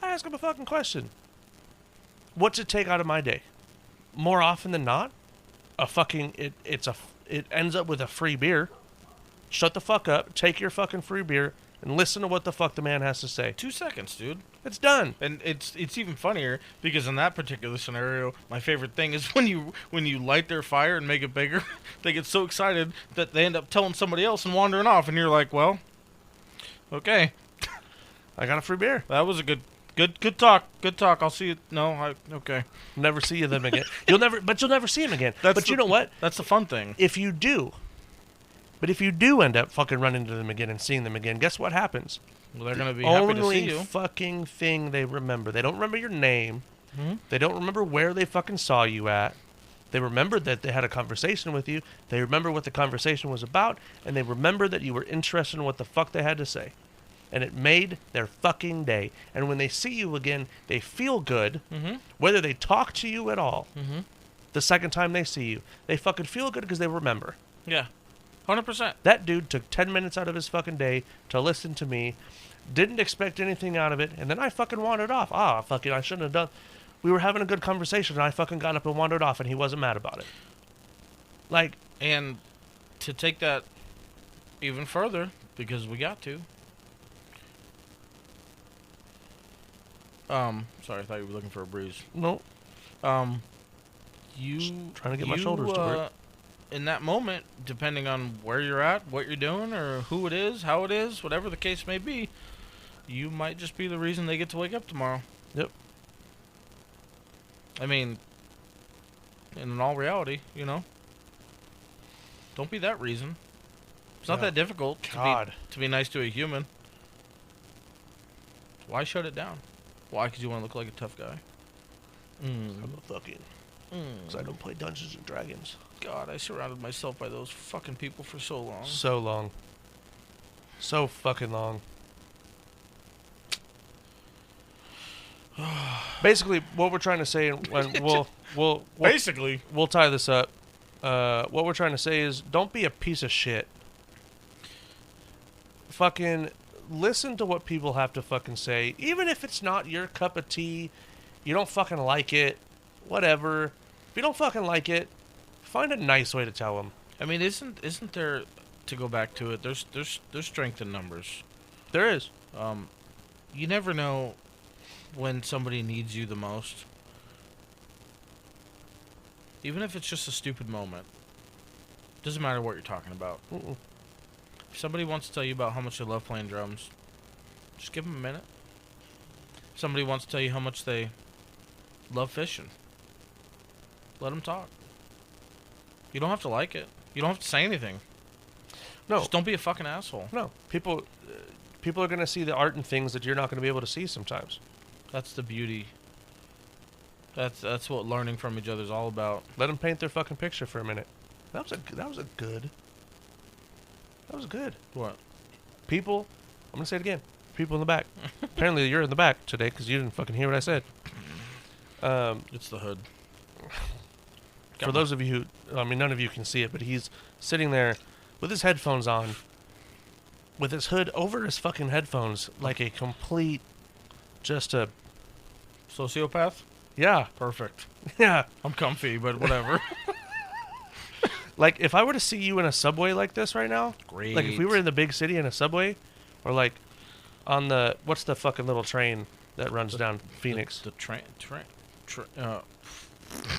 I ask them a fucking question. What's it take out of my day? More often than not, it ends up with a free beer. Shut the fuck up, take your fucking free beer, and listen to what the fuck the man has to say. 2 seconds, dude. It's done. And it's even funnier because in that particular scenario, my favorite thing is when you light their fire and make it bigger, they get so excited that they end up telling somebody else and wandering off, and you're like, well, okay. I got a free beer. That was a good talk. Good talk. I'll see you. No, okay. Never see you them again. You'll never see him again. You know what? That's the fun thing. If you do end up fucking running into them again and seeing them again, guess what happens? Well, they're gonna be happy to see you. Only fucking thing they remember. They don't remember your name. Mm-hmm. They don't remember where they fucking saw you at. They remember that they had a conversation with you. They remember what the conversation was about, and they remember that you were interested in what the fuck they had to say. And it made their fucking day. And when they see you again, they feel good, whether they talk to you at all. The second time they see you, they fucking feel good because they remember. Yeah, 100%. That dude took 10 minutes out of his fucking day to listen to me, didn't expect anything out of it, and then I fucking wandered off. Fucking, I shouldn't have done. We were having a good conversation, and I fucking got up and wandered off, and he wasn't mad about it. Like, and to take that even further, because we got to. Sorry, I thought you were looking for a breeze. No. You just trying to get my shoulders to work. In that moment, depending on where you're at, what you're doing, or who it is, how it is, whatever the case may be, you might just be the reason they get to wake up tomorrow. Yep. I mean, in all reality, don't be that reason. It's not that difficult to be nice to a human. Why shut it down? Why? Because you want to look like a tough guy. I'm a fucking... Because I don't play Dungeons and Dragons. God, I surrounded myself by those fucking people for so long. So long. So fucking long. Basically, what we're trying to say, and we'll tie this up. What we're trying to say is, don't be a piece of shit. Fucking listen to what people have to fucking say, even if it's not your cup of tea. You don't fucking like it. Whatever. If you don't fucking like it, find a nice way to tell them. I mean, isn't there, to go back to it, there's strength in numbers. There is. You never know when somebody needs you the most. Even if it's just a stupid moment. Doesn't matter what you're talking about. If somebody wants to tell you about how much they love playing drums, just give them a minute. If somebody wants to tell you how much they love fishing, let them talk. You don't have to like it. You don't have to say anything. No. Just don't be a fucking asshole. No. People are going to see the art in things that you're not going to be able to see sometimes. That's the beauty. That's what learning from each other is all about. Let them paint their fucking picture for a minute. That was good. What? People, I'm going to say it again. People in the back. Apparently you're in the back today because you didn't fucking hear what I said. It's the hood. For those of you who, none of you can see it, but he's sitting there with his headphones on, with his hood over his fucking headphones, like a complete, just a... sociopath? Yeah. Perfect. Yeah. I'm comfy, but whatever. Like, if I were to see you in a subway like this right now... Great. Like, if we were in the big city in a subway, or like, on the... What's the fucking little train that runs down Phoenix? The train...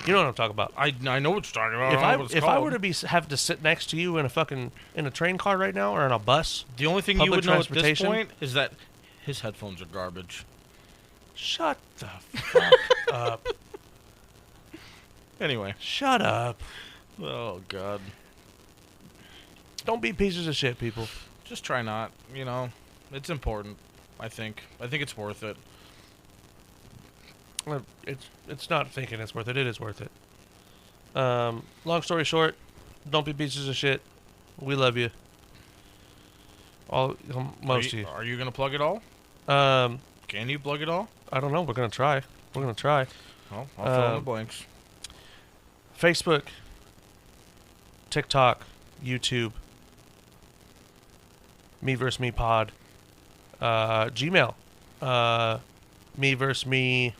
You know what I'm talking about. I know what you're talking about. If I were to have to sit next to you in a train car right now, or on a bus, the only thing you would know at this point is that his headphones are garbage. Shut the fuck up. Anyway, shut up. Oh God. Don't be pieces of shit, people. Just try not. It's important. I think it's worth it. It's not thinking it's worth it. It is worth it. Long story short, don't be pieces of shit. We love you. Most of you. Are you gonna plug it all? Can you plug it all? I don't know. We're going to try. Well, I'll fill in the blanks. Facebook, TikTok, YouTube, Me vs. Me Pod, Gmail, Me vs. Me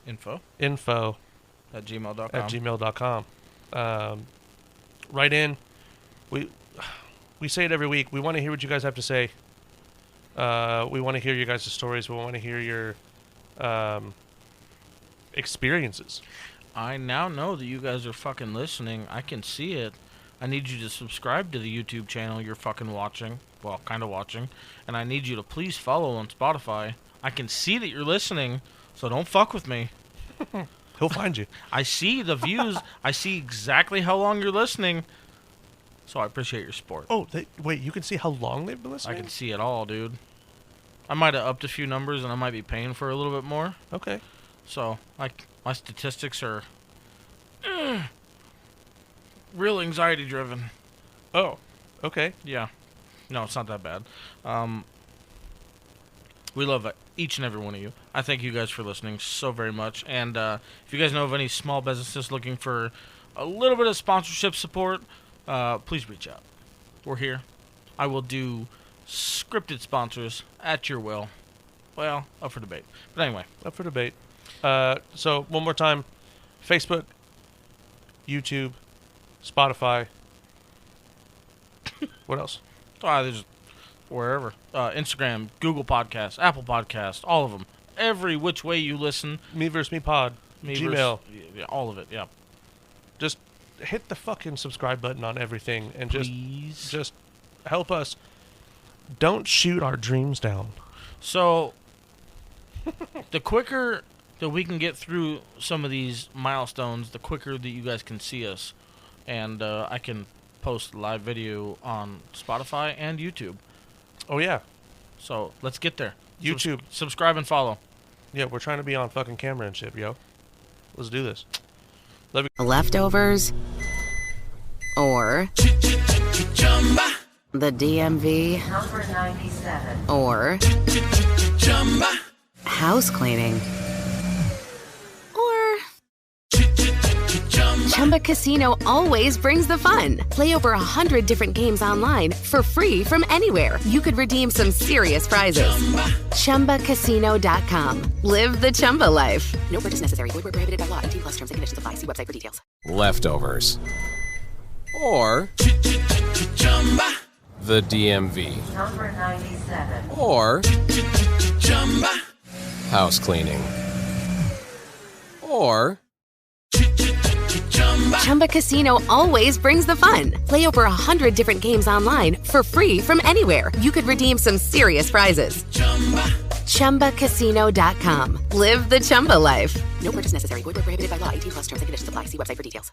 Info at gmail.com. Write in. We say it every week. We want to hear what you guys have to say. We want to hear your guys' stories. We want to hear your experiences. I now know that you guys are fucking listening. I can see it. I need you to subscribe to the YouTube channel you're fucking watching. Well, kind of watching. And I need you to please follow on Spotify. I can see that you're listening, so don't fuck with me. He'll find you. I see the views. I see exactly how long you're listening. So I appreciate your support. Oh, wait, you can see how long they've been listening? I can see it all, dude. I might have upped a few numbers, and I might be paying for a little bit more. Okay. So, like, my statistics are real anxiety-driven. Oh, okay. Yeah. No, it's not that bad. We love each and every one of you. I thank you guys for listening so very much. And if you guys know of any small businesses looking for a little bit of sponsorship support, please reach out. We're here. I will do scripted sponsors at your will. Well, up for debate. But anyway. Up for debate. So, one more time. Facebook, YouTube, Spotify. What else? There's wherever. Instagram, Google Podcasts, Apple Podcasts, all of them. Every which way you listen. Me vs. Me Pod. Gmail. Yeah, all of it, yeah. Just hit the fucking subscribe button on everything and just help us. Don't shoot our dreams down. So, the quicker that we can get through some of these milestones, the quicker that you guys can see us. And I can post live video on Spotify and YouTube. Oh, yeah. So, let's get there. YouTube. Subscribe and follow. Yeah, we're trying to be on fucking camera and shit, yo. Let's do this. Love you. Leftovers or the DMV Number 97. or house cleaning or Chumba Casino always brings the fun. Play over 100 different games online for free from anywhere. You could redeem some serious prizes. ChumbaCasino.com. Live the Chumba life. No purchase necessary. Void where prohibited by law. 18+ terms and conditions apply. See website for details. Leftovers. Or the DMV. Number 97. Or house cleaning. Or Chumba Casino always brings the fun. Play over 100 different games online for free from anywhere. You could redeem some serious prizes. ChumbaCasino.com. Live the Chumba life. No purchase necessary. Void where prohibited by law. 18+ terms and conditions apply. See website for details.